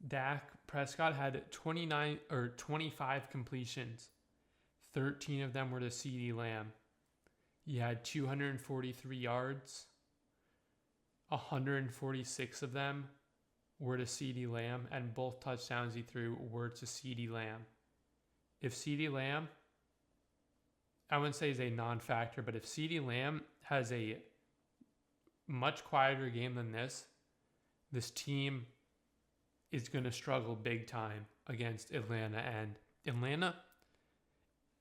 Dak Prescott had 25 completions. 13 of them were to CeeDee Lamb. He had 243 yards. 146 of them were to CeeDee Lamb, and both touchdowns he threw were to CeeDee Lamb. If CeeDee Lamb, I wouldn't say is a non-factor, but if CeeDee Lamb has a much quieter game than this team is going to struggle big time against Atlanta. And Atlanta,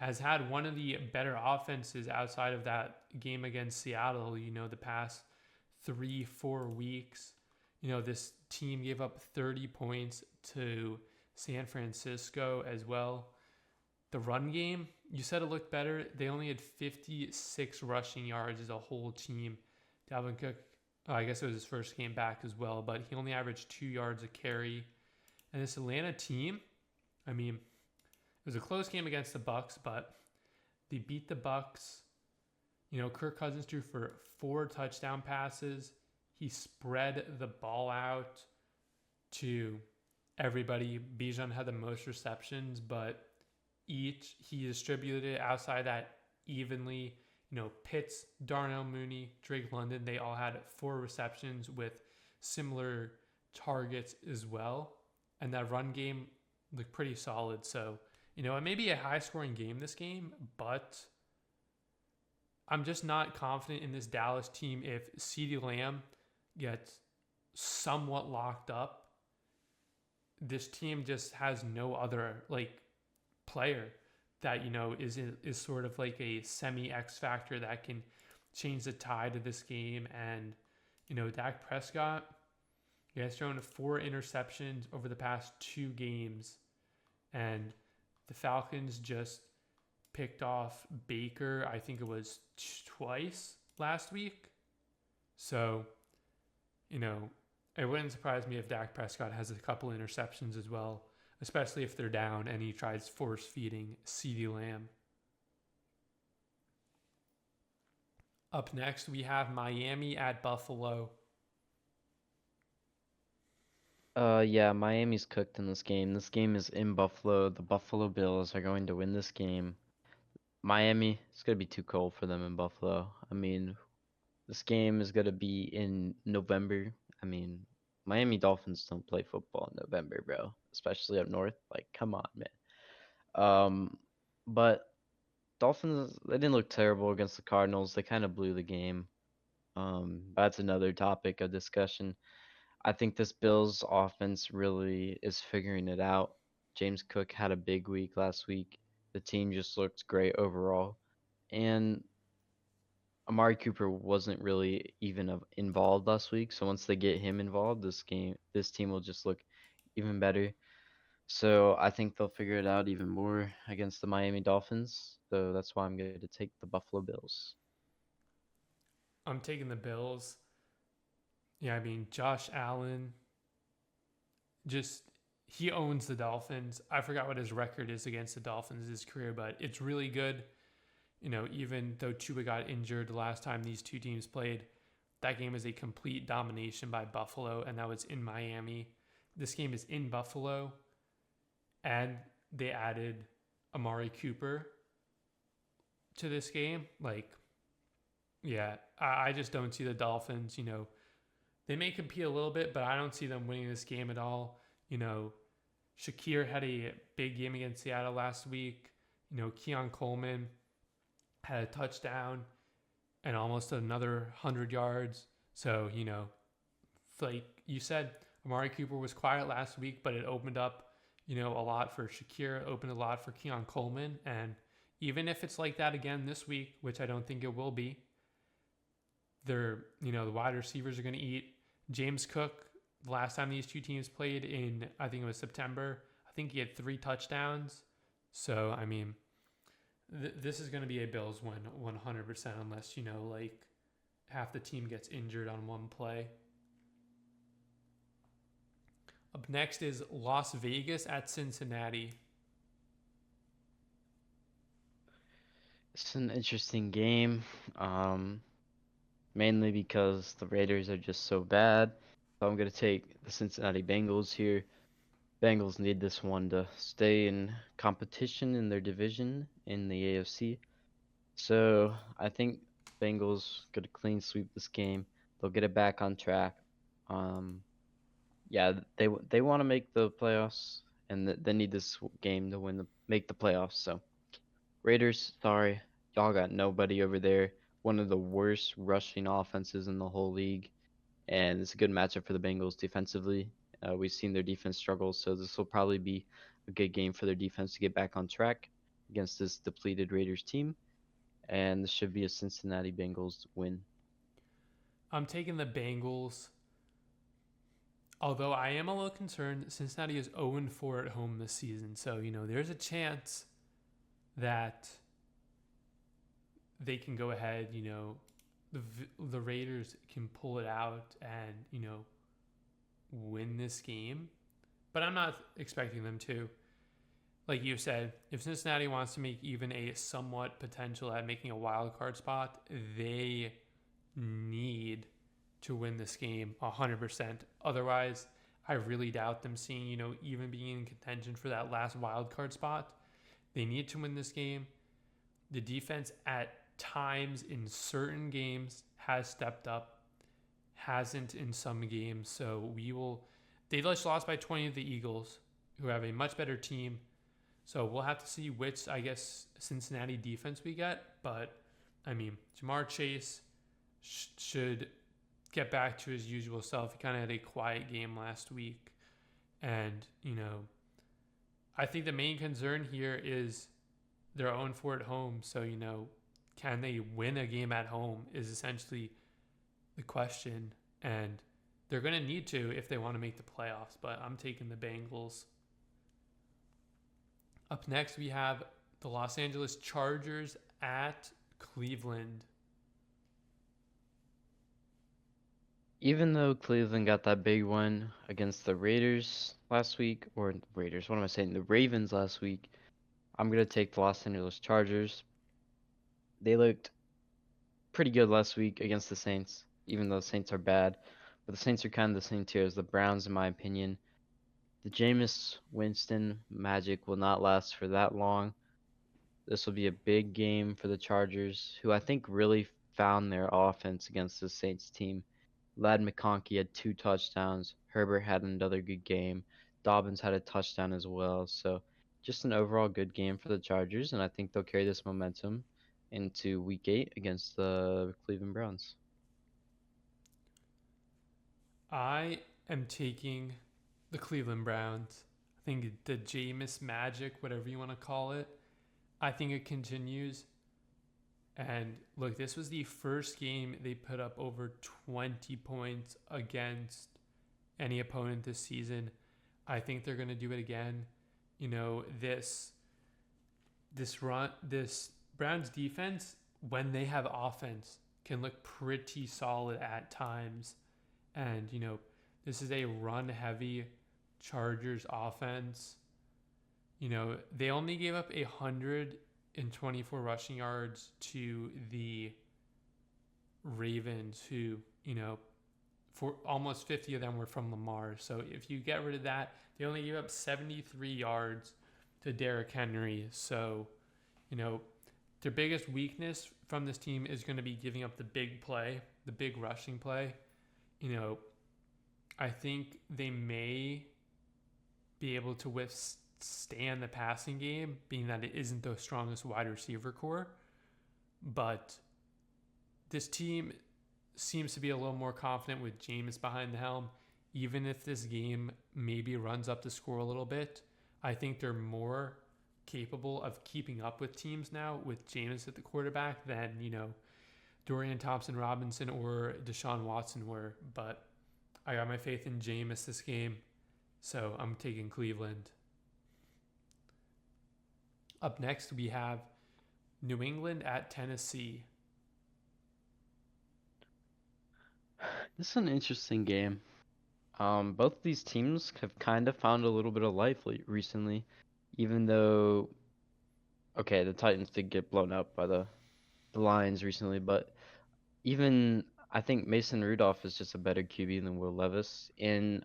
has had one of the better offenses outside of that game against Seattle, the past 3-4 weeks. This team gave up 30 points to San Francisco as well. The run game, you said it looked better. They only had 56 rushing yards as a whole team. Dalvin Cook, I guess it was his first game back as well, but he only averaged 2 yards a carry. And this Atlanta team, I mean, it was a close game against the Bucks, but they beat the Bucks. Kirk Cousins threw for 4 touchdown passes. He spread the ball out to everybody. Bijan had the most receptions, but he distributed it outside that evenly. Pitts, Darnell Mooney, Drake London, they all had 4 receptions with similar targets as well. And that run game looked pretty solid. So, it may be a high scoring game this game, but I'm just not confident in this Dallas team if CeeDee Lamb gets somewhat locked up. This team just has no other player that is sort of like a semi X factor that can change the tide of this game. And Dak Prescott, he has thrown 4 interceptions over the past 2 games, and the Falcons just picked off Baker, I think it was twice last week. So, it wouldn't surprise me if Dak Prescott has a couple interceptions as well, especially if they're down and he tries force feeding CeeDee Lamb. Up next, we have Miami at Buffalo. Yeah, Miami's cooked in this game. This game is in Buffalo. The Buffalo Bills are going to win this game. Miami, it's gonna be too cold for them in Buffalo. I mean, this game is gonna be in November. I mean, Miami Dolphins don't play football in November, bro. Especially up north. Like, come on, man. But Dolphins, they didn't look terrible against the Cardinals. They kind of blew the game. That's another topic of discussion. I think this Bills offense really is figuring it out. James Cook had a big week last week. The team just looked great overall. And Amari Cooper wasn't really even involved last week. So once they get him involved, this team will just look even better. So I think they'll figure it out even more against the Miami Dolphins. So that's why I'm going to take the Buffalo Bills. I'm taking the Bills. Yeah, I mean, Josh Allen, he owns the Dolphins. I forgot what his record is against the Dolphins his career, but it's really good. Even though Tua got injured the last time these two teams played, that game is a complete domination by Buffalo, and that was in Miami. This game is in Buffalo, and they added Amari Cooper to this game. Yeah, I just don't see the Dolphins. They may compete a little bit, but I don't see them winning this game at all. Shakir had a big game against Seattle last week. Keon Coleman had a touchdown and almost another 100 yards. So, like you said, Amari Cooper was quiet last week, but it opened up, a lot for Shakir, opened a lot for Keon Coleman. And even if it's like that again this week, which I don't think it will be, the wide receivers are going to eat. James Cook, the last time these two teams played in, I think it was September, I think he had 3 touchdowns. So, I mean, this is going to be a Bills win 100% unless, half the team gets injured on one play. Up next is Las Vegas at Cincinnati. It's an interesting game, mainly because the Raiders are just so bad. So I'm going to take the Cincinnati Bengals here. Bengals need this one to stay in competition in their division in the AFC. So I think Bengals going to clean sweep this game. They'll get it back on track. Yeah, they want to make the playoffs, and they need this game to make the playoffs. So Raiders, sorry, y'all got nobody over there. One of the worst rushing offenses in the whole league, and it's a good matchup for the Bengals defensively. We've seen their defense struggle, so this will probably be a good game for their defense to get back on track. against this depleted Raiders team, and this should be a Cincinnati Bengals win. I'm taking the Bengals, although I am a little concerned. Cincinnati is 0-4 at home this season, so there's a chance that they can go ahead. The Raiders can pull it out and win this game, but I'm not expecting them to. Like you said, if Cincinnati wants to make even a somewhat potential at making a wild card spot, they need to win this game 100%. Otherwise, I really doubt them seeing, even being in contention for that last wild card spot. They need to win this game. The defense at times in certain games has stepped up, hasn't in some games. So they just lost by 20 to the Eagles, who have a much better team. So we'll have to see which, I guess, Cincinnati defense we get. But, Jamar Chase should get back to his usual self. He kind of had a quiet game last week. And, I think the main concern here is they're 0-4 at home. So, can they win a game at home is essentially the question. And they're going to need to if they want to make the playoffs. But I'm taking the Bengals. Up next, we have the Los Angeles Chargers at Cleveland. Even though Cleveland got that big one against the Raiders last week, or Raiders, what am I saying? The Ravens last week, I'm going to take the Los Angeles Chargers. They looked pretty good last week against the Saints, even though the Saints are bad. But the Saints are kind of the same tier as the Browns, in my opinion. The Jameis Winston magic will not last for that long. This will be a big game for the Chargers, who I think really found their offense against the Saints team. Lad McConkey had 2 touchdowns. Herbert had another good game. Dobbins had a touchdown as well. So just an overall good game for the Chargers, and I think they'll carry this momentum into Week 8 against the Cleveland Browns. I am taking the Cleveland Browns. I think the Jameis magic, whatever you want to call it, I think it continues. And look, this was the first game they put up over 20 points against any opponent this season. I think they're going to do it again. This Browns defense, when they have offense, can look pretty solid at times. And, this is a run-heavy Chargers offense. They only gave up 124 rushing yards to the Ravens, who, for almost 50 of them were from Lamar. So if you get rid of that, they only gave up 73 yards to Derrick Henry. So, their biggest weakness from this team is going to be giving up the big play, the big rushing play. I think they may be able to withstand the passing game, being that it isn't the strongest wide receiver core. But this team seems to be a little more confident with Jameis behind the helm. Even if this game maybe runs up the score a little bit, I think they're more capable of keeping up with teams now with Jameis at the quarterback than, Dorian Thompson-Robinson or Deshaun Watson were. But I got my faith in Jameis this game, so I'm taking Cleveland. Up next, we have New England at Tennessee. This is an interesting game. Both of these teams have kind of found a little bit of life recently, even though, okay, the Titans did get blown up by the Lions recently, but even I think Mason Rudolph is just a better QB than Will Levis. And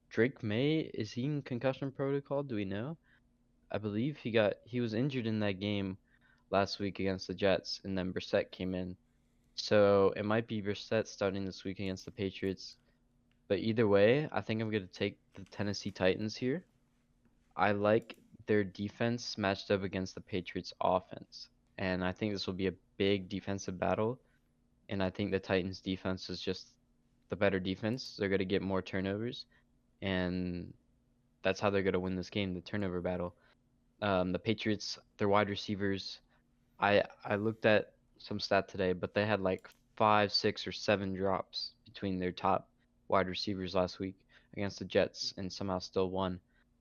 Drake May, is he in concussion protocol? Do we know? I believe he was injured in that game last week against the Jets, and then Brissett came in. So it might be Brissett starting this week against the Patriots. But either way, I think I'm going to take the Tennessee Titans here. I like their defense matched up against the Patriots offense. And I think this will be a big defensive battle. And I think the Titans defense is just the better defense. They're going to get more turnovers. And that's how they're going to win this game, the turnover battle. The Patriots, their wide receivers, I looked at some stat today, but they had like 5, 6, or 7 drops between their top wide receivers last week against the Jets, and somehow still won.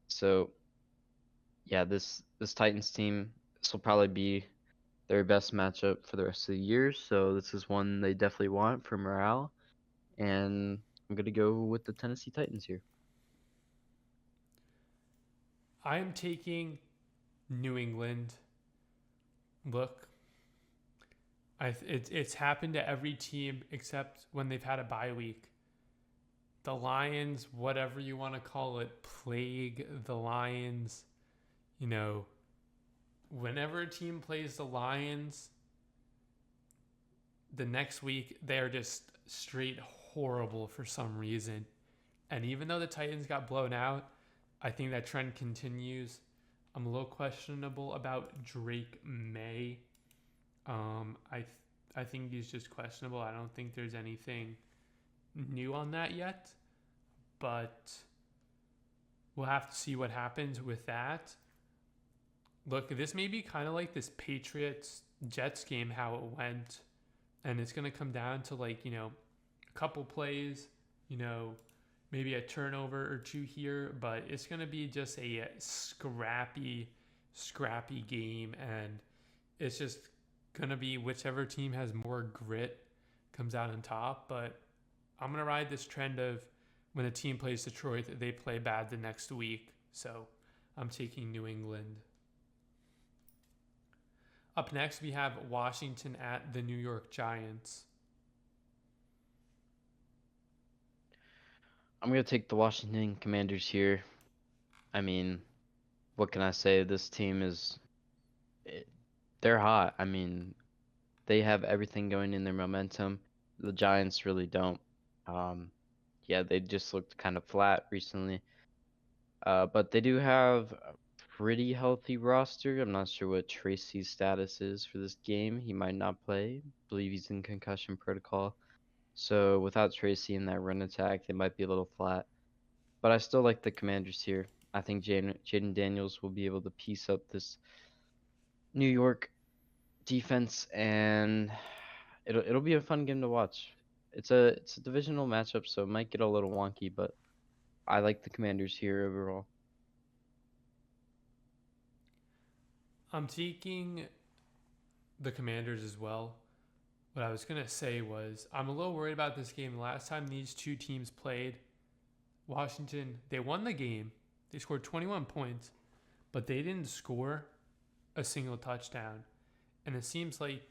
So yeah, this Titans team, this will probably be their best matchup for the rest of the year. So this is one they definitely want for morale, and I'm gonna go with the Tennessee Titans here. I am taking New England. Look, it's happened to every team except when they've had a bye week. The Lions, whatever you want to call it, plague the Lions. You know, whenever a team plays the Lions, the next week they're just straight horrible for some reason. And even though the Titans got blown out, I think that trend continues. I'm a little questionable about Drake May. Um, I I think he's just questionable. I don't think there's anything new on that yet, but we'll have to see what happens with that. Look, this may be kind of like this Patriots Jets game, how it went, and it's going to come down to like, a couple plays, you know, maybe a turnover or two here, but it's going to be just a scrappy game, and it's just going to be whichever team has more grit comes out on top. But I'm going to ride this trend of when a team plays Detroit, they play bad the next week. So I'm taking New England. Up next, we have Washington at the New York Giants. I'm gonna take the Washington Commanders here. I mean, what can I say? This team is eh, they're hot. I mean, they have everything going in their momentum. The Giants really don't. Um, yeah, they just looked kind of flat recently. But they do have a pretty healthy roster. I'm not sure what Tracy's status is for this game. He might not play. I believe he's in concussion protocol. So without Tracy in that run attack, they might be a little flat. But I still like the Commanders here. I think Jaden Daniels will be able to piece up this New York defense, and it'll be a fun game to watch. It's a divisional matchup, so it might get a little wonky, but I like the Commanders here overall. I'm taking the Commanders as well. What I was going to say was I'm a little worried about this game. Last time these two teams played, Washington, they won the game. They scored 21 points, but they didn't score a single touchdown. And it seems like,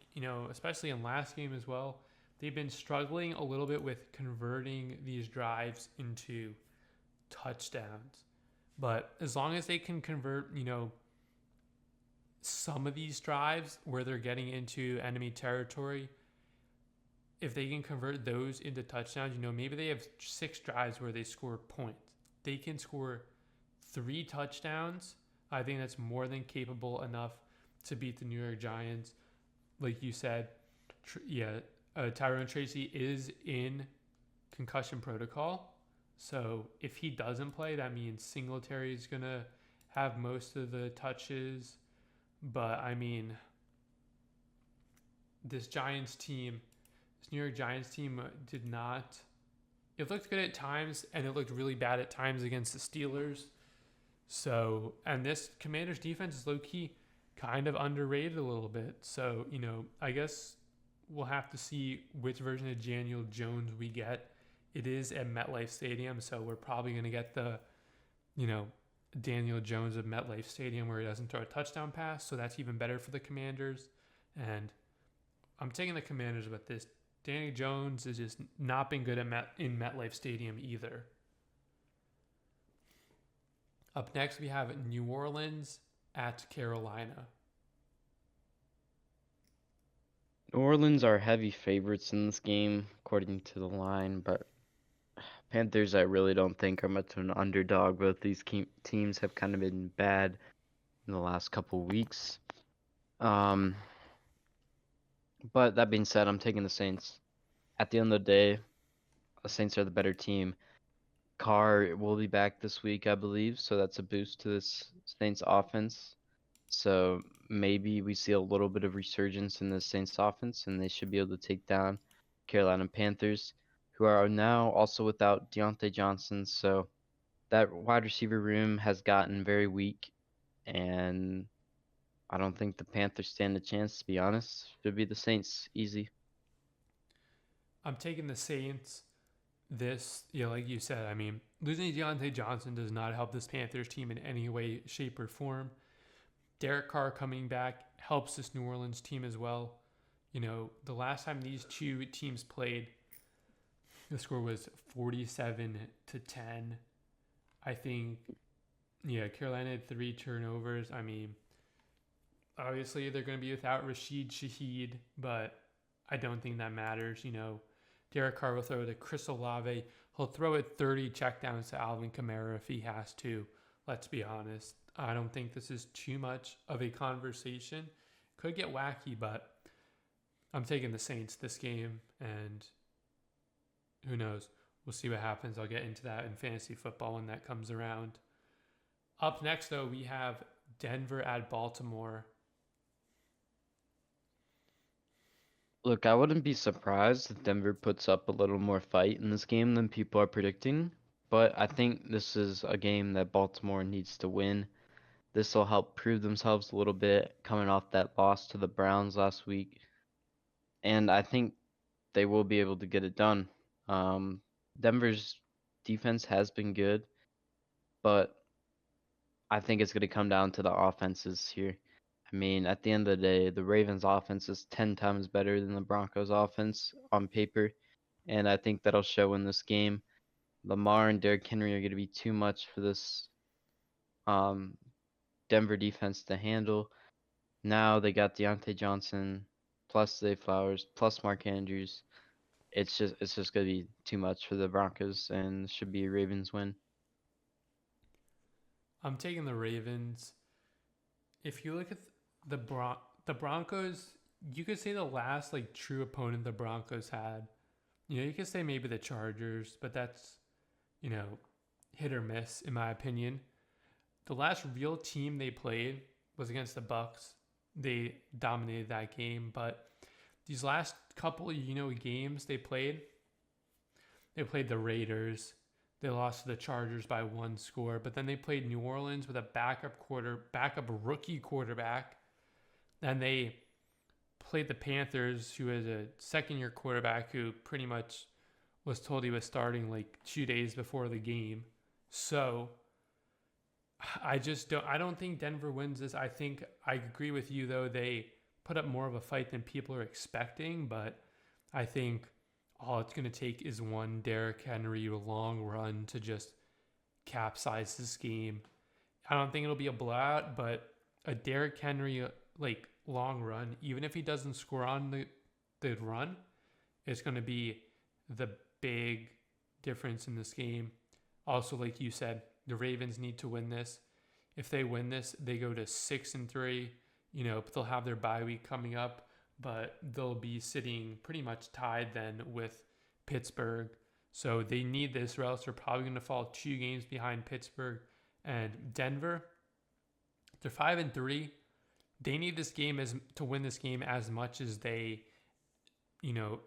especially in last game as well, they've been struggling a little bit with converting these drives into touchdowns. But as long as they can convert, some of these drives where they're getting into enemy territory, if they can convert those into touchdowns, maybe they have 6 drives where they score points. They can score 3 touchdowns. I think that's more than capable enough to beat the New York Giants. Like you said, Tyrone Tracy is in concussion protocol. So if he doesn't play, that means Singletary is going to have most of the touches. But I mean, this New York Giants team did not. It looked good at times, and it looked really bad at times against the Steelers. So, and this Commanders defense is low key kind of underrated a little bit. So, I guess we'll have to see which version of Daniel Jones we get. It is at MetLife Stadium, so we're probably going to get the, Daniel Jones of MetLife Stadium where he doesn't throw a touchdown pass. So that's even better for the Commanders. And I'm taking the Commanders with this. Danny Jones has just not been good in MetLife Stadium either. Up next, we have New Orleans at Carolina. New Orleans are heavy favorites in this game, according to the line, but Panthers I really don't think are much of an underdog. Both these teams have kind of been bad in the last couple weeks. Um, but that being said, I'm taking the Saints. At the end of the day, the Saints are the better team. Carr will be back this week, I believe, so that's a boost to this Saints offense. So maybe we see a little bit of resurgence in the Saints offense, and they should be able to take down Carolina Panthers, who are now also without Diontae Johnson. So that wide receiver room has gotten very weak, and I don't think the Panthers stand a chance, to be honest. Should be the Saints easy. I'm taking the Saints. Like you said, I mean, losing Diontae Johnson does not help this Panthers team in any way, shape, or form. Derek Carr coming back helps this New Orleans team as well. The last time these two teams played, the score was 47-10. I think, yeah, Carolina had 3 turnovers. I mean, obviously they're going to be without Rashid Shaheed, but I don't think that matters. Derek Carr will throw it to Chris Olave. He'll throw it 30 checkdowns to Alvin Kamara if he has to. Let's be honest. I don't think this is too much of a conversation. Could get wacky, but I'm taking the Saints this game, and who knows? We'll see what happens. I'll get into that in fantasy football when that comes around. Up next, though, we have Denver at Baltimore. Look, I wouldn't be surprised if Denver puts up a little more fight in this game than people are predicting, but I think this is a game that Baltimore needs to win. This will help prove themselves a little bit coming off that loss to the Browns last week, and I think they will be able to get it done. Um, Denver's defense has been good, but I think it's going to come down to the offenses here. I mean, at the end of the day, the Ravens' offense is 10 times better than the Broncos' offense on paper, and I think that'll show in this game. Lamar and Derrick Henry are going to be too much for this um, Denver defense to handle. Now they got Diontae Johnson, plus Zay Flowers, plus Mark Andrews. It's just gonna be too much for the Broncos, and should be a Ravens win. I'm taking the Ravens. If you look at the Broncos, you could say the last like true opponent the Broncos had. You could say maybe the Chargers, but that's you know hit or miss in my opinion. The last real team they played was against the Bucks. They dominated that game, but these last couple games they played the Raiders. They lost to the Chargers by 1 score, but then they played New Orleans with a backup rookie quarterback. Then they played the Panthers, who has a second-year quarterback who pretty much was told he was starting like 2 days before the game. So I don't think Denver wins this. I agree with you though. They put up more of a fight than people are expecting, but I think all it's going to take is one Derrick Henry long run to just capsize this game. I don't think it'll be a blowout, but a Derrick Henry like long run, even if he doesn't score on the run, is going to be the big difference in this game. Also, like you said, the Ravens need to win this. If they win this, they go to 6-3. They'll have their bye week coming up, but they'll be sitting pretty much tied then with Pittsburgh. So they need this, or else they're probably going to fall 2 games behind Pittsburgh and Denver. They're 5-3. They need this game to win this game as much as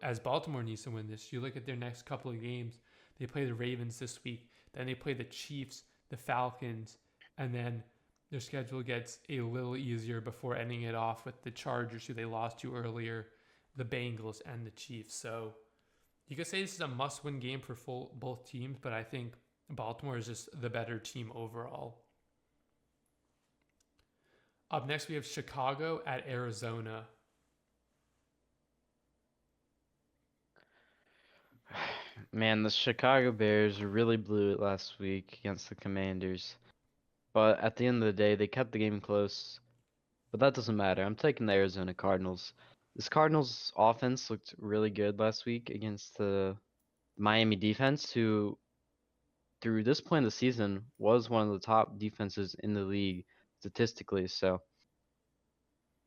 as Baltimore needs to win this. You look at their next couple of games. They play the Ravens this week. Then they play the Chiefs, the Falcons, and then their schedule gets a little easier before ending it off with the Chargers, who they lost to earlier, the Bengals, and the Chiefs. So you could say this is a must-win game for both teams, but I think Baltimore is just the better team overall. Up next, we have Chicago at Arizona. Man, the Chicago Bears really blew it last week against the Commanders. But at the end of the day, they kept the game close. But that doesn't matter. I'm taking the Arizona Cardinals. This Cardinals offense looked really good last week against the Miami defense, who through this point of the season was one of the top defenses in the league statistically. So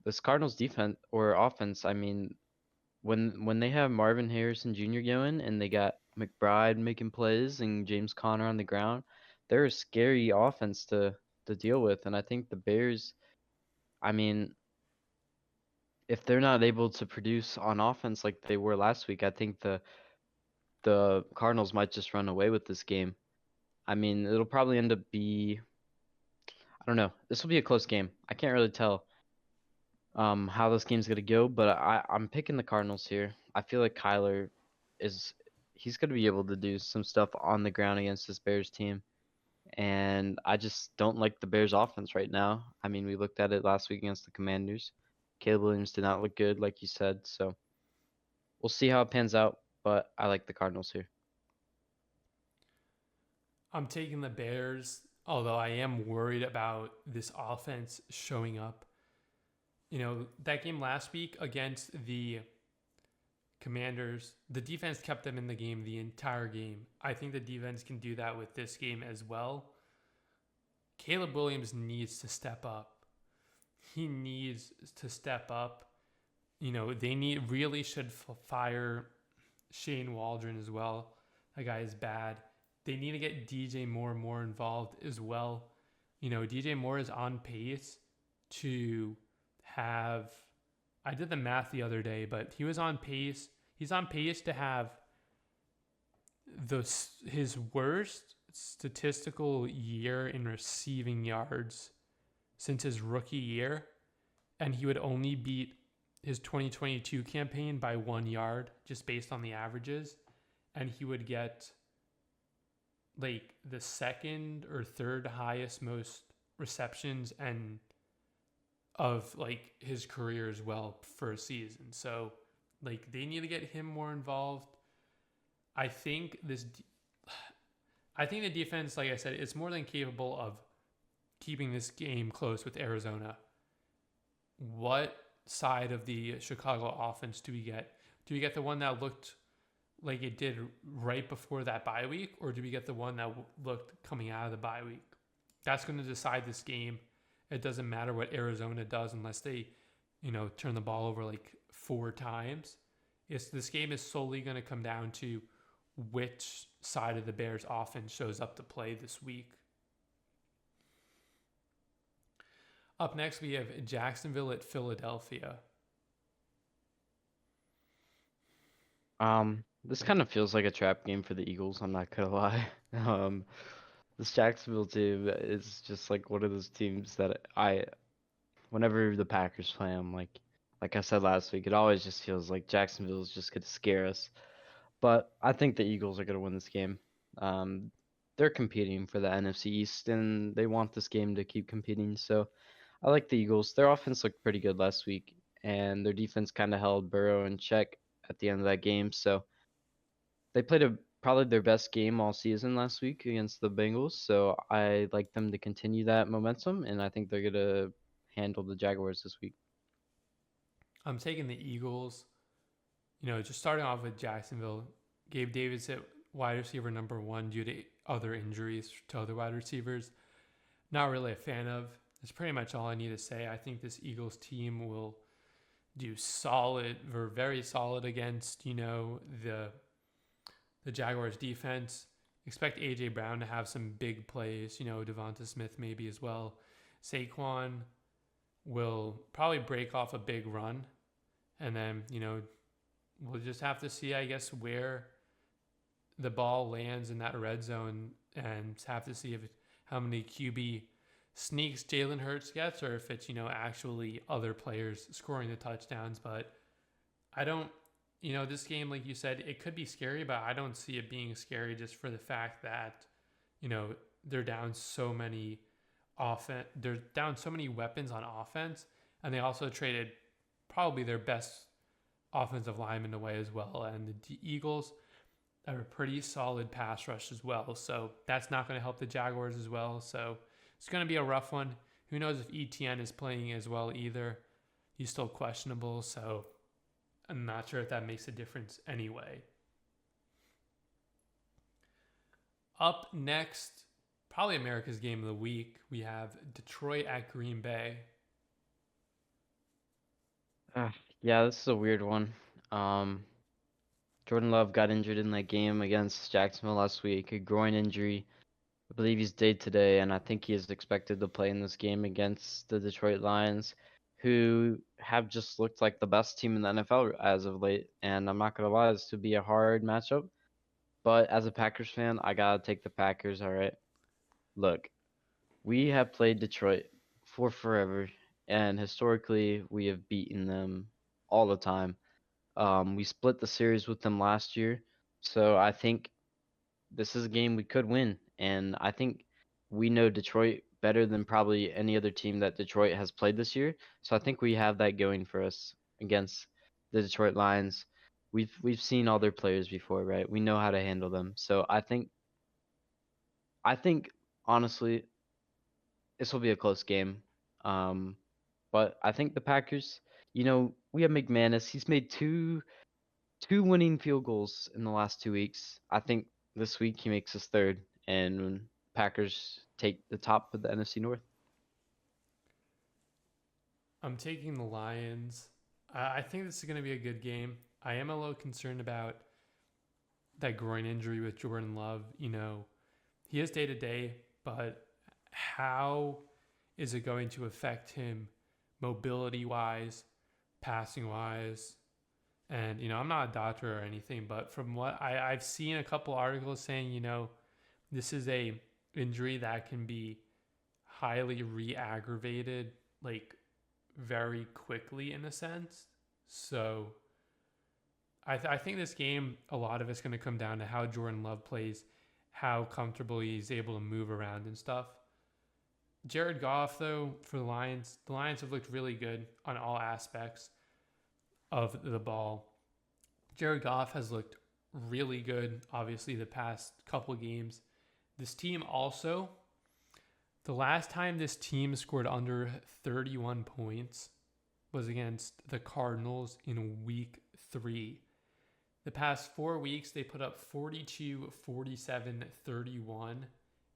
this Cardinals defense or offense, I mean, when they have Marvin Harrison Jr. going and they got McBride making plays and James Conner on the ground, they're a scary offense to deal with. And I think the Bears I mean, if they're not able to produce on offense like they were last week, I think the Cardinals might just run away with this game. I mean, it'll probably end up I don't know. This will be a close game. I can't really tell how this game's gonna go, but I'm picking the Cardinals here. I feel like Kyler is he's gonna be able to do some stuff on the ground against this Bears team. And I just don't like the Bears offense right now. I mean, we looked at it last week against the Commanders. Caleb Williams did not look good, like you said, so we'll see how it pans out, but I like the Cardinals here. I'm taking the Bears, although I am worried about this offense showing up. That game last week against the Commanders, the defense kept them in the game the entire game. I think the defense can do that with this game as well. Caleb Williams needs to step up. He needs to step up. They really should fire Shane Waldron as well. That guy is bad. They need to get DJ Moore more involved as well. DJ Moore is on pace to have. I did the math the other day, but he was on pace. He's on pace to have his worst statistical year in receiving yards since his rookie year, and he would only beat his 2022 campaign by 1 yard just based on the averages, and he would get like the second or third highest most receptions and of like his career as well for a season. So like they need to get him more involved. I think the defense, like I said, is more than capable of keeping this game close with Arizona. What side of the Chicago offense do we get? Do we get the one that looked like it did right before that bye week, or do we get the one that looked coming out of the bye week? That's going to decide this game. It doesn't matter what Arizona does unless they, turn the ball over like 4 times. This game is solely going to come down to which side of the Bears offense shows up to play this week. Up next, we have Jacksonville at Philadelphia. This kind of feels like a trap game for the Eagles, I'm not gonna lie. This Jacksonville team is just like one of those teams that whenever the Packers play them, like I said last week, it always just feels like Jacksonville is just gonna scare us. But I think the Eagles are gonna win this game. They're competing for the NFC East, and they want this game to keep competing. So I like the Eagles. Their offense looked pretty good last week, and their defense kind of held Burrow in check at the end of that game. So they played probably their best game all season last week against the Bengals. So I like them to continue that momentum, and I think they're gonna handle the Jaguars this week. I'm taking the Eagles. Just starting off with Jacksonville, Gabe Davis at wide receiver number 1 due to other injuries to other wide receivers. Not really a fan of. That's pretty much all I need to say. I think this Eagles team will do solid or very solid against, the Jaguars defense. Expect A.J. Brown to have some big plays, Devonta Smith maybe as well. Saquon will probably break off a big run. And then, we'll just have to see, I guess, where the ball lands in that red zone and have to see how many QB sneaks Jalen Hurts gets, or if it's, actually other players scoring the touchdowns. But I don't, this game, like you said, it could be scary, but I don't see it being scary just for the fact that, they're down so many weapons on offense, and they also traded probably their best offensive lineman away as well. And the Eagles have a pretty solid pass rush as well, so that's not going to help the Jaguars as well. So it's going to be a rough one. Who knows if ETN is playing as well either. He's still questionable, so I'm not sure if that makes a difference anyway. Up next, probably America's game of the week, we have Detroit at Green Bay. Yeah, this is a weird one. Um, Jordan Love got injured in that game against Jacksonville last week, a groin injury. I believe he's day to day, and I think he is expected to play in this game against the Detroit Lions. who have just looked like the best team in the NFL as of late. And I'm not gonna lie, this would be a hard matchup. But as a Packers fan, I gotta take the Packers. All right. Look, we have played Detroit for forever, and historically, we have beaten them all the time. We split the series with them last year, so I think this is a game we could win. And I think we know Detroit better than probably any other team that Detroit has played this year. So I think we have that going for us against the Detroit Lions. We've seen all their players before, right? We know how to handle them. So I think honestly this will be a close game. Um, but I think the Packers, we have McManus. He's made two winning field goals in the last 2 weeks. I think this week he makes his third, and Packers take the top of the NFC North. I'm taking the Lions. I think this is going to be a good game. I am a little concerned about that groin injury with Jordan Love. He is day to day, but how is it going to affect him mobility wise, passing wise? And, I'm not a doctor or anything, but from what I've seen a couple articles saying, this is a injury that can be highly re-aggravated, like very quickly in a sense. So I think this game, a lot of it's going to come down to how Jordan Love plays, how comfortable he's able to move around and stuff. Jared Goff, though, for the Lions have looked really good on all aspects of the ball. Jared Goff has looked really good, obviously, the past couple games. This team also, the last time this team scored under 31 points was against the Cardinals in week 3. The past 4 weeks, they put up 42, 47, 31,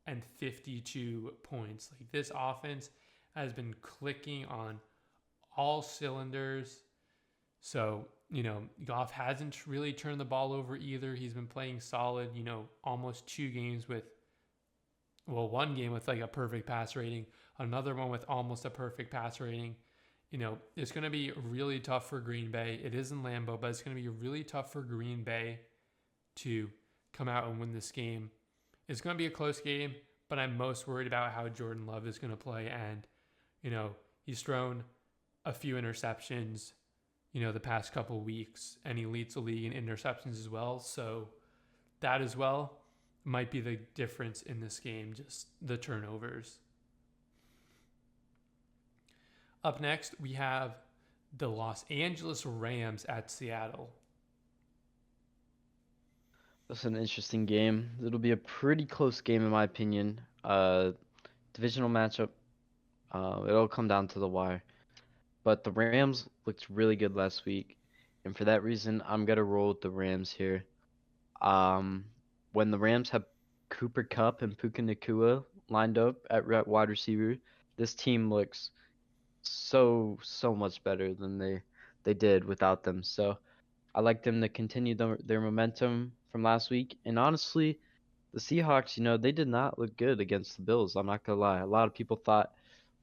and 52 points. Like, this offense has been clicking on all cylinders. So, Goff hasn't really turned the ball over either. He's been playing solid, almost 2 games one game with like a perfect pass rating, another one with almost a perfect pass rating. It's going to be really tough for Green Bay. It is in Lambeau, but it's going to be really tough for Green Bay to come out and win this game. It's going to be a close game, but I'm most worried about how Jordan Love is going to play. And, he's thrown a few interceptions, the past couple weeks, and he leads the league in interceptions as well. So that as well might be the difference in this game, just the turnovers. Up next, we have the Los Angeles Rams at Seattle. That's an interesting game. It'll be a pretty close game in my opinion. Divisional matchup. It'll come down to the wire. But the Rams looked really good last week, and for that reason, I'm gonna roll with the Rams here. Um, when the Rams have Cooper Kupp and Puka Nacua lined up at wide receiver, this team looks so much better than they did without them. So I like them to continue their momentum from last week. And honestly, the Seahawks, they did not look good against the Bills. I'm not gonna lie. A lot of people thought,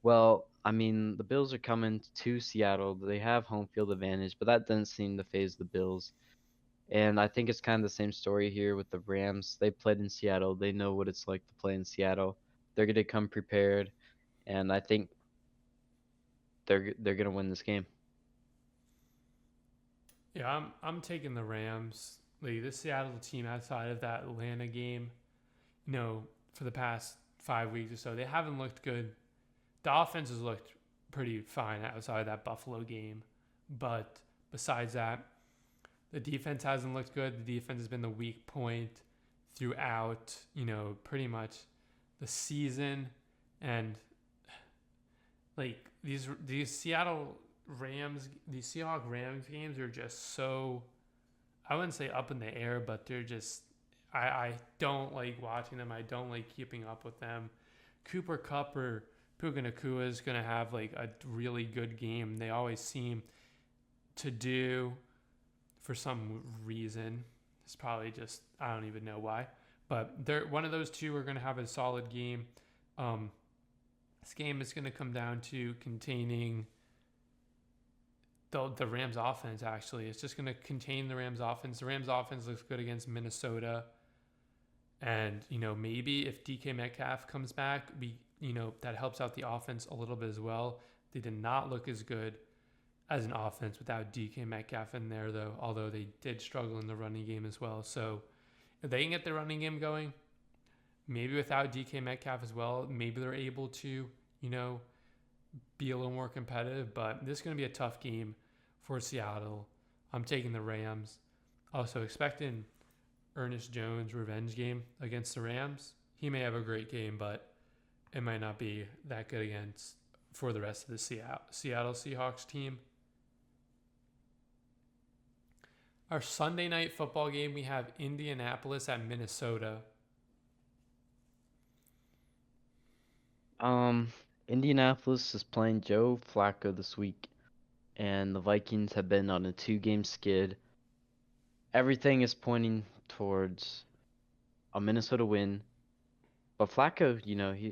well, I mean, the Bills are coming to Seattle. They have home field advantage, but that didn't seem to phase the Bills. And I think it's kind of the same story here with the Rams. They played in Seattle. They know what it's like to play in Seattle. They're gonna come prepared, and I think they're gonna win this game. Yeah, I'm taking the Rams. Like, this Seattle team outside of that Atlanta game, for the past 5 weeks or so, they haven't looked good. The offense has looked pretty fine outside of that Buffalo game. But besides that, the defense hasn't looked good. The defense has been the weak point throughout, pretty much the season. And like these Seattle Rams, these Seahawks Rams games are just so, I wouldn't say up in the air, but they're just, I don't like watching them. I don't like keeping up with them. Cooper Kupp or Puka Nacua is going to have like a really good game. They always seem to do for some reason. It's probably just, I don't even know why. But one of those two are going to have a solid game. This game is going to come down to containing the Rams offense actually. It's just going to contain the Rams offense. The Rams offense looks good against Minnesota. And, maybe if DK Metcalf comes back, that helps out the offense a little bit as well. They did not look as good as an offense without DK Metcalf in there, though, although they did struggle in the running game as well. So if they can get the running game going, maybe without DK Metcalf as well, maybe they're able to, be a little more competitive. But this is going to be a tough game for Seattle. I'm taking the Rams. Also expecting Ernest Jones' revenge game against the Rams. He may have a great game, but it might not be that good against for the rest of the Seattle Seahawks team. Our Sunday night football game, we have Indianapolis at Minnesota. Indianapolis is playing Joe Flacco this week, and the Vikings have been on a 2-game skid. Everything is pointing towards a Minnesota win. But Flacco,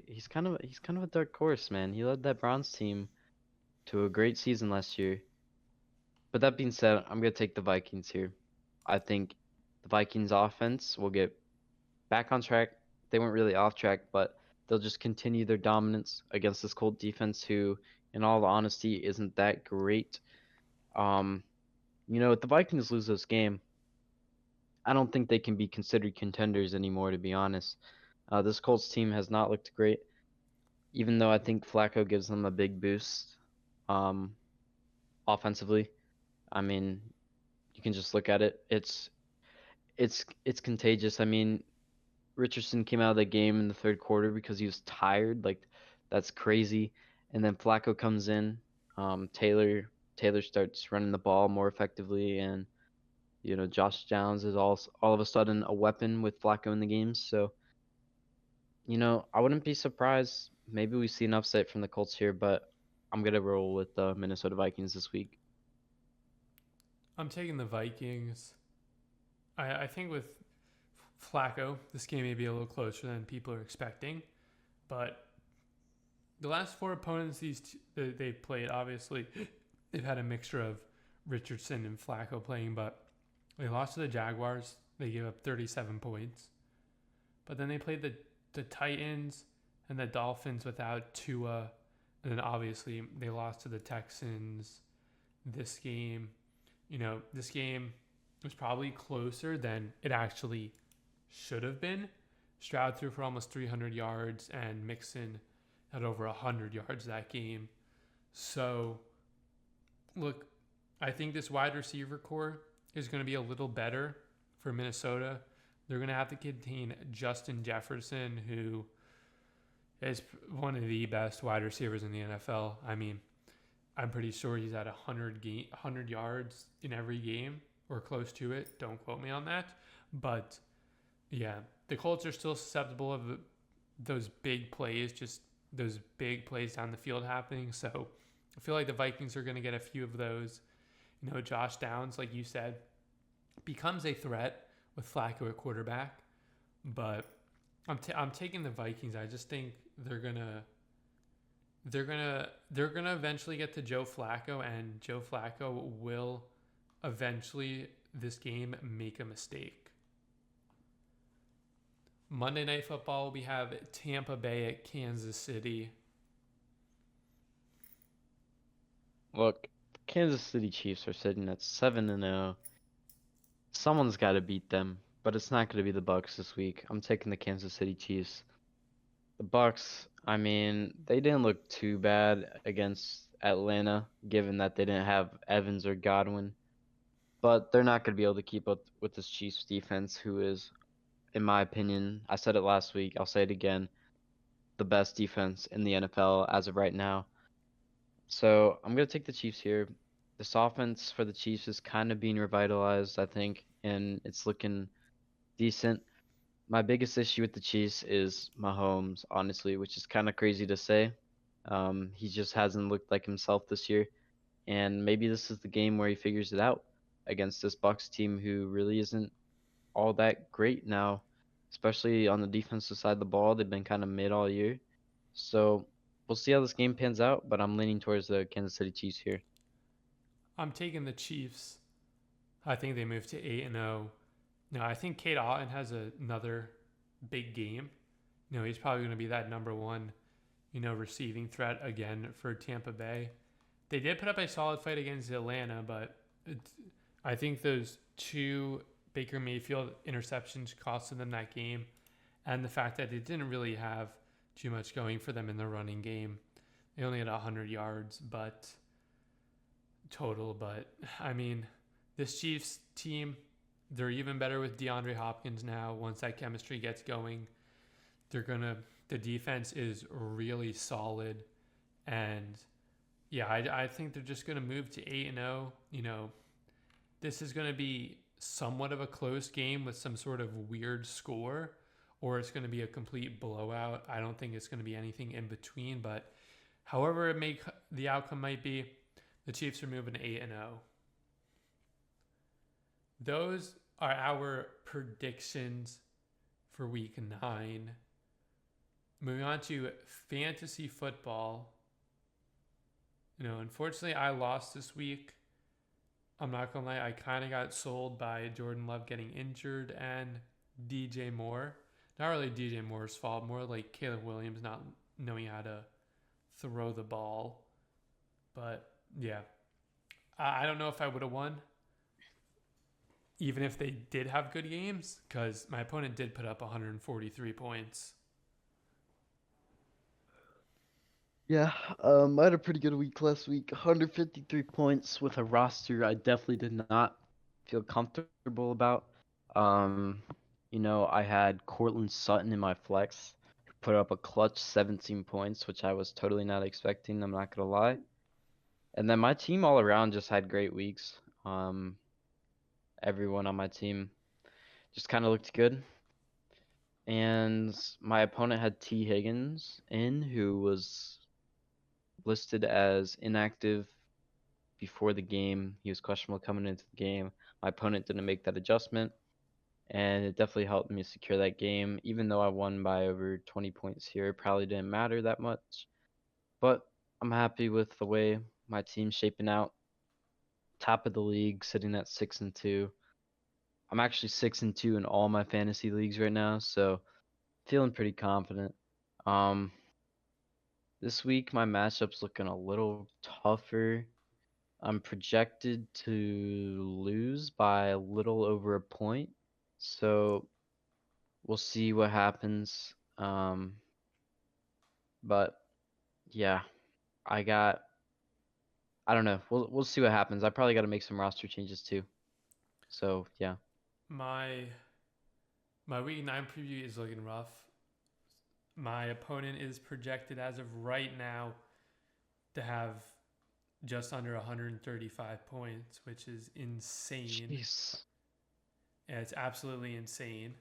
he's kind of a dark horse, man. He led that Browns team to a great season last year. But that being said, I'm gonna take the Vikings here. I think the Vikings offense will get back on track. They weren't really off track, but they'll just continue their dominance against this Colt defense, who, in all honesty, isn't that great. If the Vikings lose this game, I don't think they can be considered contenders anymore, to be honest. This Colts team has not looked great, even though I think Flacco gives them a big boost offensively. I mean, you can just look at it. It's contagious. I mean, Richardson came out of the game in the third quarter because he was tired. Like, that's crazy. And then Flacco comes in. Taylor starts running the ball more effectively, and Josh Downs is all of a sudden a weapon with Flacco in the game. So, I wouldn't be surprised. Maybe we see an upset from the Colts here, but I'm gonna roll with the Minnesota Vikings this week. I'm taking the Vikings. I think with Flacco, this game may be a little closer than people are expecting, but the last 4 opponents they've played, obviously, they've had a mixture of Richardson and Flacco playing, but they lost to the Jaguars. They gave up 37 points. But then they played the Titans and the Dolphins without Tua. And then obviously they lost to the Texans this game. This game was probably closer than it actually should have been. Stroud threw for almost 300 yards and Mixon had over 100 yards that game. So, look, I think this wide receiver core is going to be a little better for Minnesota. They're going to have to contain Justin Jefferson, who is one of the best wide receivers in the NFL. I mean, I'm pretty sure he's at 100 yards in every game or close to it. Don't quote me on that. But, yeah, the Colts are still susceptible of those big plays, just those big plays down the field happening. So I feel like the Vikings are going to get a few of those. Josh Downs, like you said, becomes a threat with Flacco at quarterback. But I'm taking the Vikings. I just think they're gonna eventually get to Joe Flacco, and Joe Flacco will eventually this game make a mistake. Monday Night Football, we have Tampa Bay at Kansas City. Look, Kansas City Chiefs are sitting at 7-0. Someone's got to beat them, but it's not going to be the Bucks this week. I'm taking the Kansas City Chiefs. The Bucks, I mean, they didn't look too bad against Atlanta, given that they didn't have Evans or Godwin. But they're not going to be able to keep up with this Chiefs defense, who is, in my opinion, I said it last week, I'll say it again, the best defense in the NFL as of right now. So I'm going to take the Chiefs here. This offense for the Chiefs is kind of being revitalized, I think, and it's looking decent. My biggest issue with the Chiefs is Mahomes, honestly, which is kind of crazy to say. He just hasn't looked like himself this year, and maybe this is the game where he figures it out against this Bucks team who really isn't all that great now, especially on the defensive side of the ball. They've been kind of mid all year. So we'll see how this game pans out, but I'm leaning towards the Kansas City Chiefs here. I'm taking the Chiefs. I think they move to 8-0. Now, I think Kate Otten has another big game. He's probably going to be that number one, receiving threat again for Tampa Bay. They did put up a solid fight against Atlanta, but I think those two Baker Mayfield interceptions costed them that game, and the fact that they didn't really have too much going for them in the running game. They only had 100 yards, but total. But I mean, this Chiefs team, they're even better with DeAndre Hopkins now. Once that chemistry gets going, the defense is really solid, and yeah, I think they're just gonna move to 8-0. This is gonna be somewhat of a close game with some sort of weird score, or it's gonna be a complete blowout. I don't think it's gonna be anything in between, but however the outcome might be, the Chiefs are moving to 8-0. Those are our predictions for week 9. Moving on to fantasy football. Unfortunately, I lost this week. I'm not going to lie, I kind of got sold by Jordan Love getting injured and DJ Moore. Not really DJ Moore's fault, more like Caleb Williams not knowing how to throw the ball. But yeah, I don't know if I would have won, even if they did have good games, because my opponent did put up 143 points. Yeah, I had a pretty good week last week. 153 points with a roster I definitely did not feel comfortable about. I had Cortland Sutton in my flex, who put up a clutch 17 points, which I was totally not expecting, I'm not gonna lie. And then my team all around just had great weeks. Everyone on my team just kind of looked good. And my opponent had T. Higgins who was listed as inactive before the game. He was questionable coming into the game. My opponent didn't make that adjustment, and it definitely helped me secure that game. Even though I won by over 20 points here, it probably didn't matter that much. But I'm happy with the way my team's shaping out. Top of the league, sitting at 6-2. I'm actually 6-2 in all my fantasy leagues right now, so feeling pretty confident. This week my matchup's looking a little tougher. I'm projected to lose by a little over a point, so we'll see what happens. But yeah, I don't know. We'll see what happens. I probably got to make some roster changes too. So yeah. My week 9 preview is looking rough. My opponent is projected as of right now to have just under 135 points, which is insane. Jeez. Yeah, it's absolutely insane.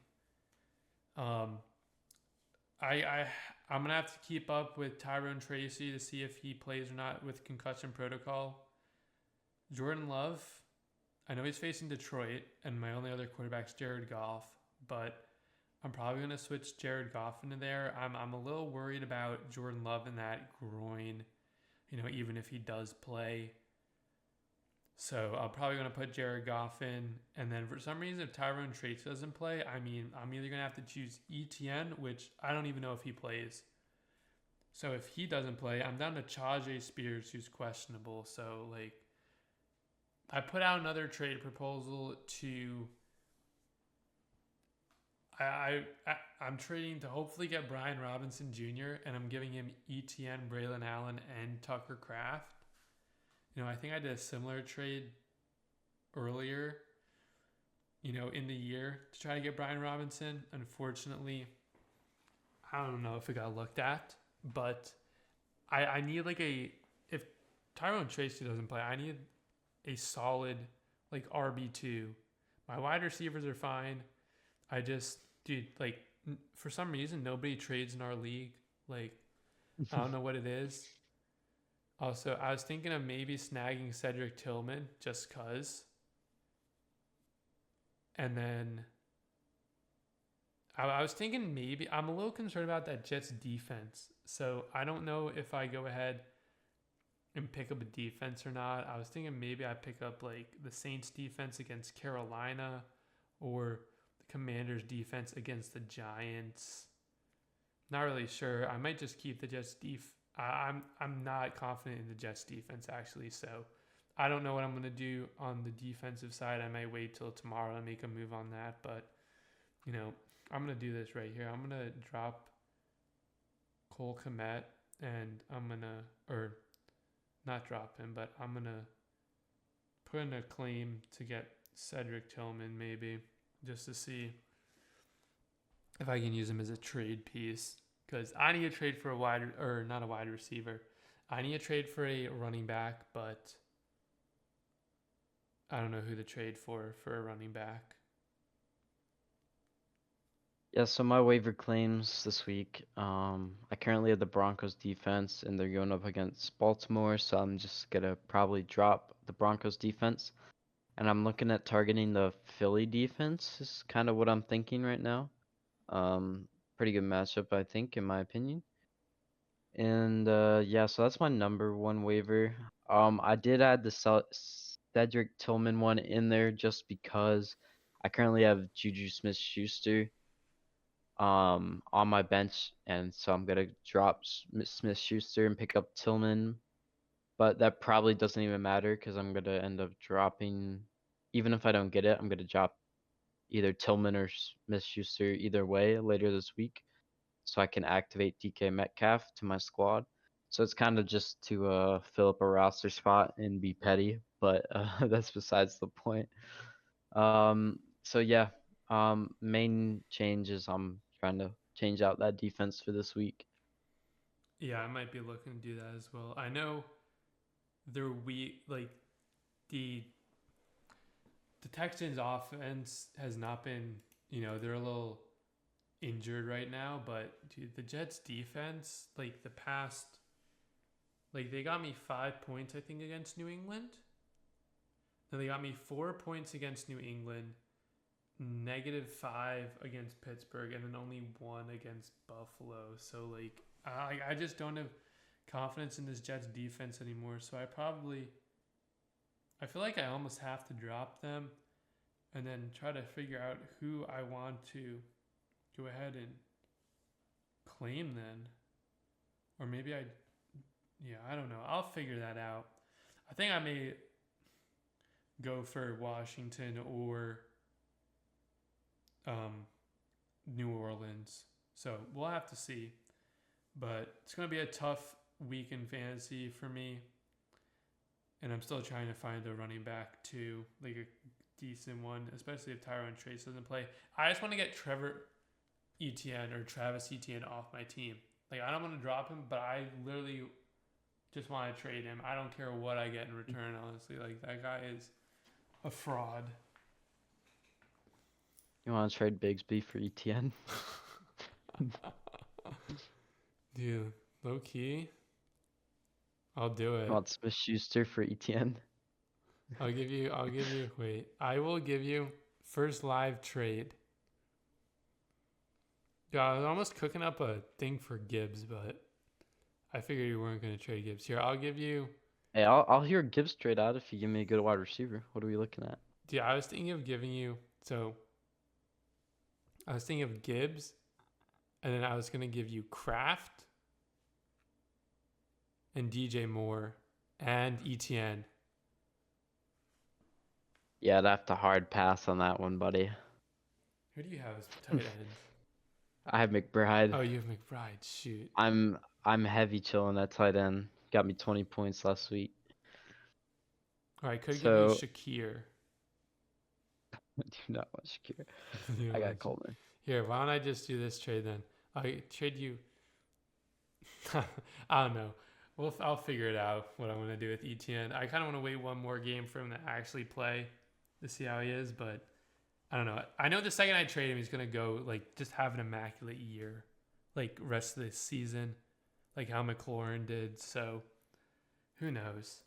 I'm gonna have to keep up with Tyrone Tracy to see if he plays or not with concussion protocol. Jordan Love, I know he's facing Detroit, and my only other quarterback's Jared Goff, but I'm probably gonna switch Jared Goff into there. I'm a little worried about Jordan Love in that groin, even if he does play. So I'm probably going to put Jared Goff in. And then for some reason, if Tyrone Tracy doesn't play, I'm either going to have to choose ETN, which I don't even know if he plays. So if he doesn't play, I'm down to Chajay Spears, who's questionable. So, I put out another trade proposal to... I'm trading to hopefully get Brian Robinson Jr., and I'm giving him ETN, Braylon Allen, and Tucker Kraft. I think I did a similar trade earlier, in the year to try to get Brian Robinson. Unfortunately, I don't know if it got looked at, but I need if Tyrone Tracy doesn't play, I need a solid RB2. My wide receivers are fine. For some reason, nobody trades in our league. I don't know what it is. Also, I was thinking of maybe snagging Cedric Tillman just because. And then I was thinking maybe I'm a little concerned about that Jets defense. So I don't know if I go ahead and pick up a defense or not. I was thinking maybe I pick up like the Saints defense against Carolina or the Commanders defense against the Giants. Not really sure. I might just keep the Jets I'm not confident in the Jets defense actually, so I don't know what I'm going to do on the defensive side. I might wait till tomorrow and make a move on that, but I'm going to do this right here. I'm going to drop Cole Kmet and I'm going to, or not drop him, but I'm going to put in a claim to get Cedric Tillman maybe just to see if I can use him as a trade piece. Because I need to trade for not a wide receiver. I need to trade for a running back, but I don't know who to trade for a running back. Yeah, so my waiver claims this week. I currently have the Broncos defense, and they're going up against Baltimore, so I'm just gonna probably drop the Broncos defense. And I'm looking at targeting the Philly defense, is kind of what I'm thinking right now. Pretty good matchup, I think, in my opinion. And yeah, so that's my number one waiver. I did add the Cedric Tillman one in there just because I currently have Juju Smith-Schuster on my bench, and so I'm gonna drop Smith-Schuster and pick up Tillman. But that probably doesn't even matter because I'm gonna end up dropping, even if I don't get it, I'm gonna drop either Tillman or Smith-Schuster either way later this week, so I can activate DK Metcalf to my squad. So it's kind of just to fill up a roster spot and be petty, but that's besides the point. So yeah, main change is I'm trying to change out that defense for this week. Yeah, I might be looking to do that as well. I know they're weak. Like the Texans offense has not been, they're a little injured right now, but dude, the Jets defense, like the past, like they got me 5 points I think against New England. Then they got me 4 points against New England, -5 against Pittsburgh, and then only 1 against Buffalo. So like I just don't have confidence in this Jets defense anymore. So I feel like I almost have to drop them and then try to figure out who I want to go ahead and claim then. Or maybe I don't know. I'll figure that out. I think I may go for Washington or New Orleans. So we'll have to see. But it's going to be a tough week in fantasy for me. And I'm still trying to find a running back too, like a decent one, especially if Tyron Trace doesn't play. I just want to get Trevor Etienne or Travis Etienne off my team. Like I don't want to drop him, but I literally just want to trade him. I don't care what I get in return, honestly. Like that guy is a fraud. You want to trade Bigsby for ETN? Dude, low key, I'll do it. You want Smith-Schuster for ETN? I will give you first live trade. Yeah, I was almost cooking up a thing for Gibbs, but I figured you weren't going to trade Gibbs. Here, I'll give you. Hey, I'll hear Gibbs trade out if you give me a good wide receiver. What are we looking at? Yeah, I was thinking of giving you. So I was thinking of Gibbs, and then I was going to give you Kraft and DJ Moore and ETN. Yeah, I'd have to hard pass on that one, buddy. Who do you have as tight end? I have McBride. Oh, you have McBride. Shoot. I'm heavy chilling that tight end. Got me 20 points last week. All right, could give you Shakir. I do not want Shakir. I got Coleman. Here, why don't I just do this trade then? I trade you. I don't know. I'll figure it out what I'm gonna do with ETN. I kind of want to wait one more game for him to actually play to see how he is, but I don't know. I know the second I trade him, he's gonna go like just have an immaculate year, like rest of the season, like how McLaurin did. So who knows?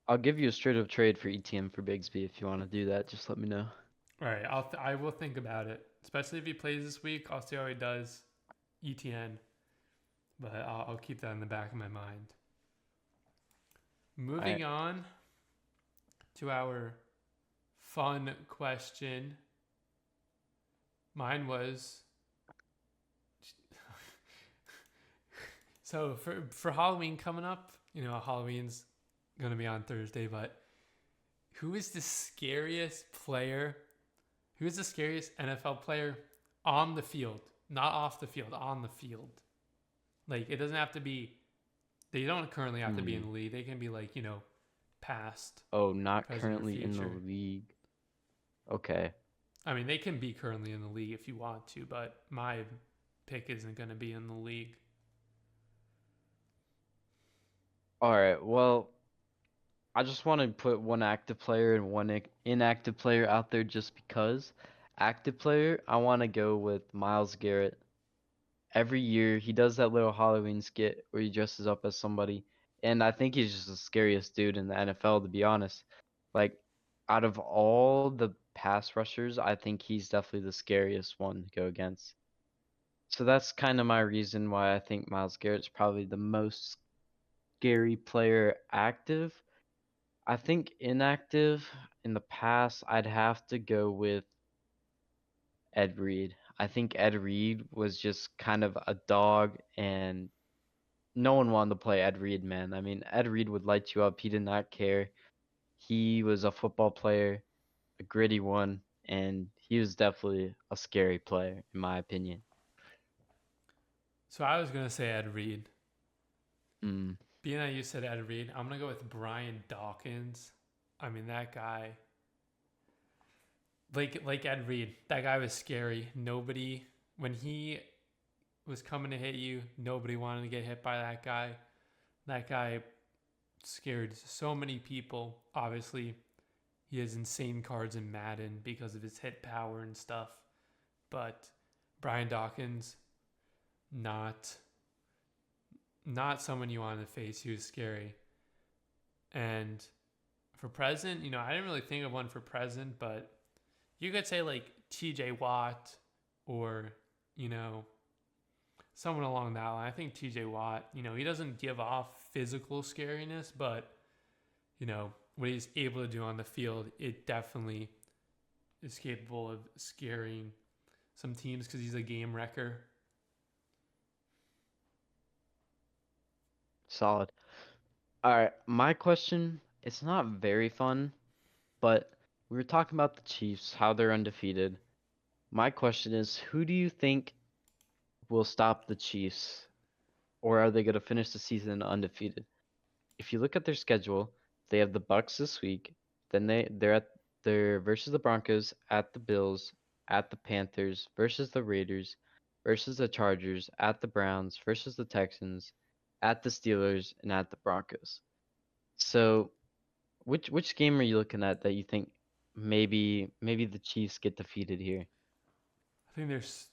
I'll give you a straight up trade for ETN for Bigsby if you want to do that. Just let me know. All right, I will think about it, especially if he plays this week. I'll see how he does. ETN, but I'll keep that in the back of my mind. All right. Moving on to our fun question. Mine was so for Halloween coming up. Halloween's gonna be on Thursday, but who is the scariest player? Who is the scariest NFL player on the field, not off the field, on the field? Like it doesn't have to be. They don't currently have to be in Hmm. the league. They can be like past, Oh, not present, or currently in the future. league. Okay. I mean, they can be currently in the league if you want to, but my pick isn't going to be in the league. All right. Well, I just want to put one active player and one inactive player out there just because. Active player, I want to go with Myles Garrett. Every year he does that little Halloween skit where he dresses up as somebody, and I think he's just the scariest dude in the NFL, to be honest. Like, out of all the pass rushers, I think he's definitely the scariest one to go against. So that's kind of my reason why I think Myles Garrett's probably the most scary player active. I think inactive in the past, I'd have to go with Ed Reed. I think Ed Reed was just kind of a dog, and no one wanted to play Ed Reed, man. I mean, Ed Reed would light you up. He did not care. He was a football player, a gritty one, and he was definitely a scary player, in my opinion. So I was going to say Ed Reed. Mm. Being that you said Ed Reed, I'm going to go with Brian Dawkins. I mean, that guy, like Ed Reed, that guy was scary. Nobody, when he was coming to hit you, nobody wanted to get hit by that guy. That guy scared so many people. Obviously, he has insane cards in Madden because of his hit power and stuff. But Brian Dawkins, not not someone you want to face. He was scary. And for present, I didn't really think of one for present, but you could say like TJ Watt or, you know, someone along that line. I think TJ Watt, he doesn't give off physical scariness, but, what he's able to do on the field, it definitely is capable of scaring some teams because he's a game wrecker. Solid. All right, my question, it's not very fun, but we were talking about the Chiefs, how they're undefeated. My question is, who do you think will stop the Chiefs, or are they going to finish the season undefeated? If you look at their schedule, they have the Bucks this week, then they're versus the Broncos, at the Bills, at the Panthers, versus the Raiders, versus the Chargers, at the Browns, versus the Texans, at the Steelers, and at the Broncos. So, which game are you looking at that you think maybe the Chiefs get defeated here? I think there's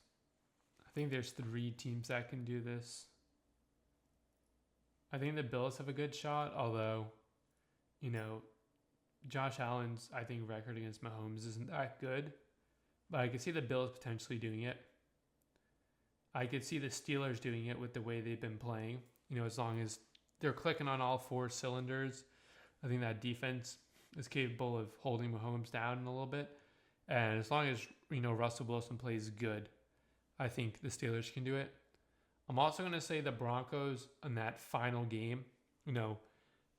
I think there's three teams that can do this. I think the Bills have a good shot, although, you know, Josh Allen's I think record against Mahomes isn't that good. But I could see the Bills potentially doing it. I could see the Steelers doing it with the way they've been playing. As long as they're clicking on all four cylinders, I think that defense is capable of holding Mahomes down a little bit. And as long as, Russell Wilson plays good, I think the Steelers can do it. I'm also going to say the Broncos in that final game, you know,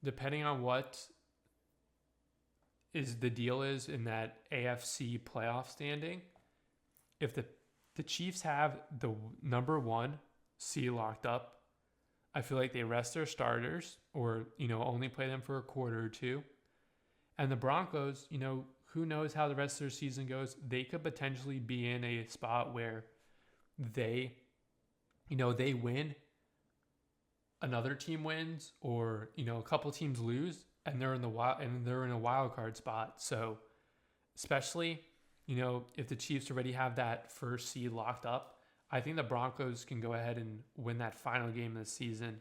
depending on what is the deal is in that AFC playoff standing, if the Chiefs have the number one seed locked up, I feel like they rest their starters or, only play them for a quarter or two. And the Broncos, who knows how the rest of their season goes? They could potentially be in a spot where they, they win, another team wins, or a couple teams lose, and they're in a wild card spot. So especially, if the Chiefs already have that first seed locked up, I think the Broncos can go ahead and win that final game of the season.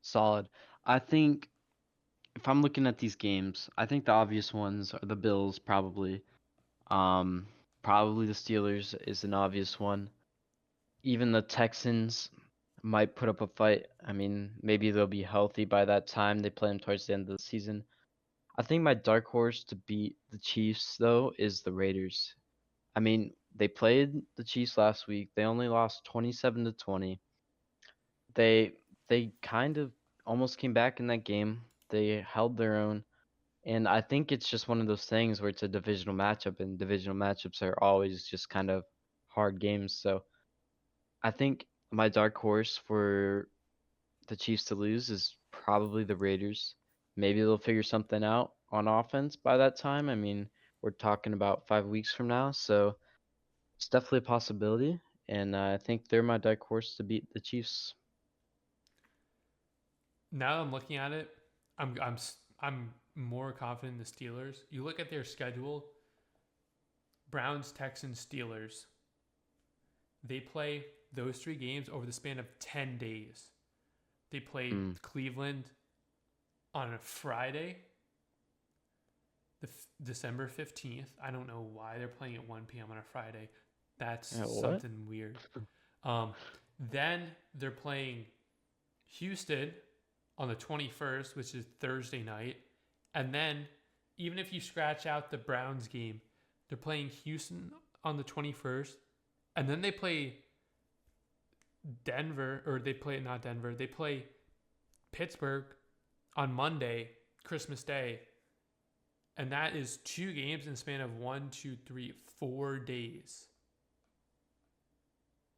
Solid. I think if I'm looking at these games, I think the obvious ones are the Bills probably. Um, Probably the Steelers is an obvious one. even the Texans might put up a fight. I mean, maybe they'll be healthy by that time. They play them towards the end of the season. I think my dark horse to beat the Chiefs, though, is the Raiders. I mean, they played the Chiefs last week. They only lost 27-20. They they kind of almost came back in that game. They held their own. And I think it's just one of those things where it's a divisional matchup, and divisional matchups are always just kind of hard games. So I think my dark horse for the Chiefs to lose is probably the Raiders. Maybe they'll figure something out on offense by that time. I mean, we're talking about 5 weeks from now, so it's definitely a possibility. And I think they're my dark horse to beat the Chiefs. Now I'm looking at it, I'm more confident in the Steelers. You look at their schedule: Browns, Texans, Steelers. They play those 3 games over the span of 10 days. They play Mm. Cleveland on a Friday, December 15th. I don't know why they're playing at 1 p.m. on a Friday. That's What? something weird. Then they're playing Houston on the 21st, which is Thursday night. And then, even if you scratch out the Browns game, they're playing Houston on the 21st. And then they play Denver, or they play not Denver, they play Pittsburgh on Monday, Christmas Day. And that is 2 games in the span of 4 days.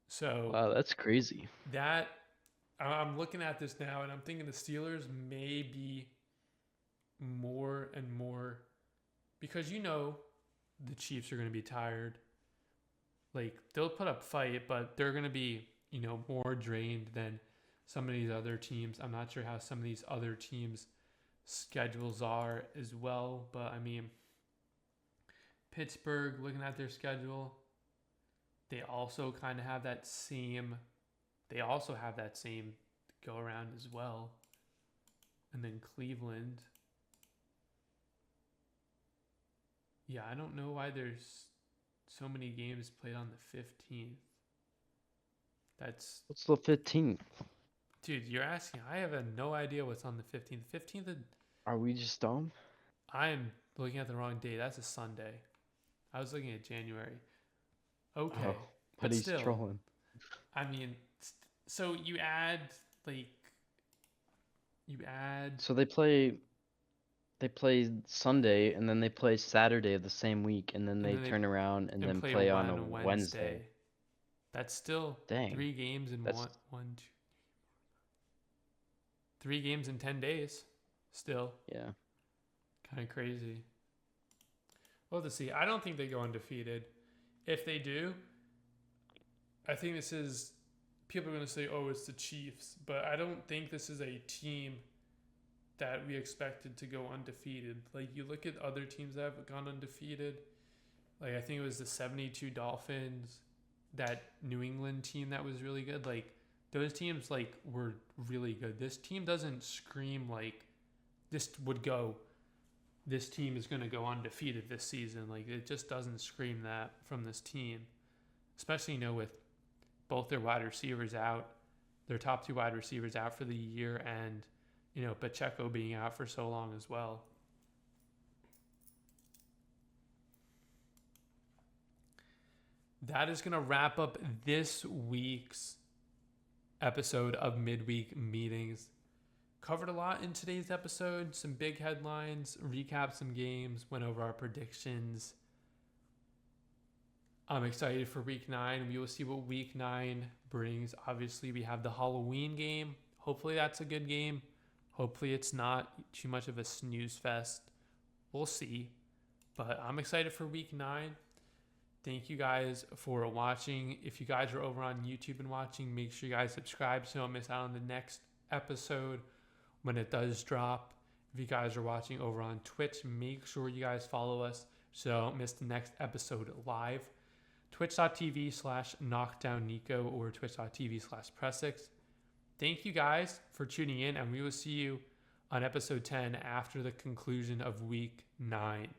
So Wow, that's crazy. that, I'm looking at this now and I'm thinking the Steelers may be more and more, because the Chiefs are going to be tired. Like, they'll put up fight, but they're going to be, more drained than some of these other teams. I'm not sure how some of these other teams' schedules are as well, but I mean, Pittsburgh, looking at their schedule, they also kind of have that same go around as well. And then Cleveland. Yeah, I don't know why there's so many games played on the 15th. What's the 15th? Dude, you're asking. I have no idea what's on the 15th. 15th, Are we just dumb? I'm looking at the wrong day. That's a Sunday. I was looking at January. Okay. Oh, But he's still, trolling. I mean, so you add, So they play Sunday and then they play Saturday of the same week and then and they then they turn around and then play play on a on Wednesday. Wednesday. That's still Dang. 3 games in That's 3 games in 10 days. Still yeah. kind of crazy. Well, to see. I don't think they go undefeated. If they do, I think people are going to say, oh, it's the Chiefs. But I don't think this is a team that we expected to go undefeated. Like, you look at other teams that have gone undefeated. Like, I think it was the 72 Dolphins, that New England team that was really good. Like, those teams, were really good. This team doesn't scream like this team is going to go undefeated this season. Like, it just doesn't scream that from this team. Especially, with both their wide receivers out, their top 2 wide receivers out for the year, and, Pacheco being out for so long as well. That is going to wrap up this week's episode of Midweek Meetings. Covered a lot in today's episode. Some big headlines, recapped some games, went over our predictions. I'm excited for Week 9. We will see what Week 9 brings. Obviously, we have the Halloween game. Hopefully that's a good game. Hopefully it's not too much of a snooze fest. We'll see. But I'm excited for Week 9. Thank you guys for watching. If you guys are over on YouTube and watching, make sure you guys subscribe so you don't miss out on the next episode when it does drop. If you guys are watching over on Twitch, make sure you guys follow us so you don't miss the next episode live. Twitch.tv/KnockdownNico or Twitch.tv/Pr3ssix. Thank you guys for tuning in, and we will see you on episode 10 after the conclusion of Week 9.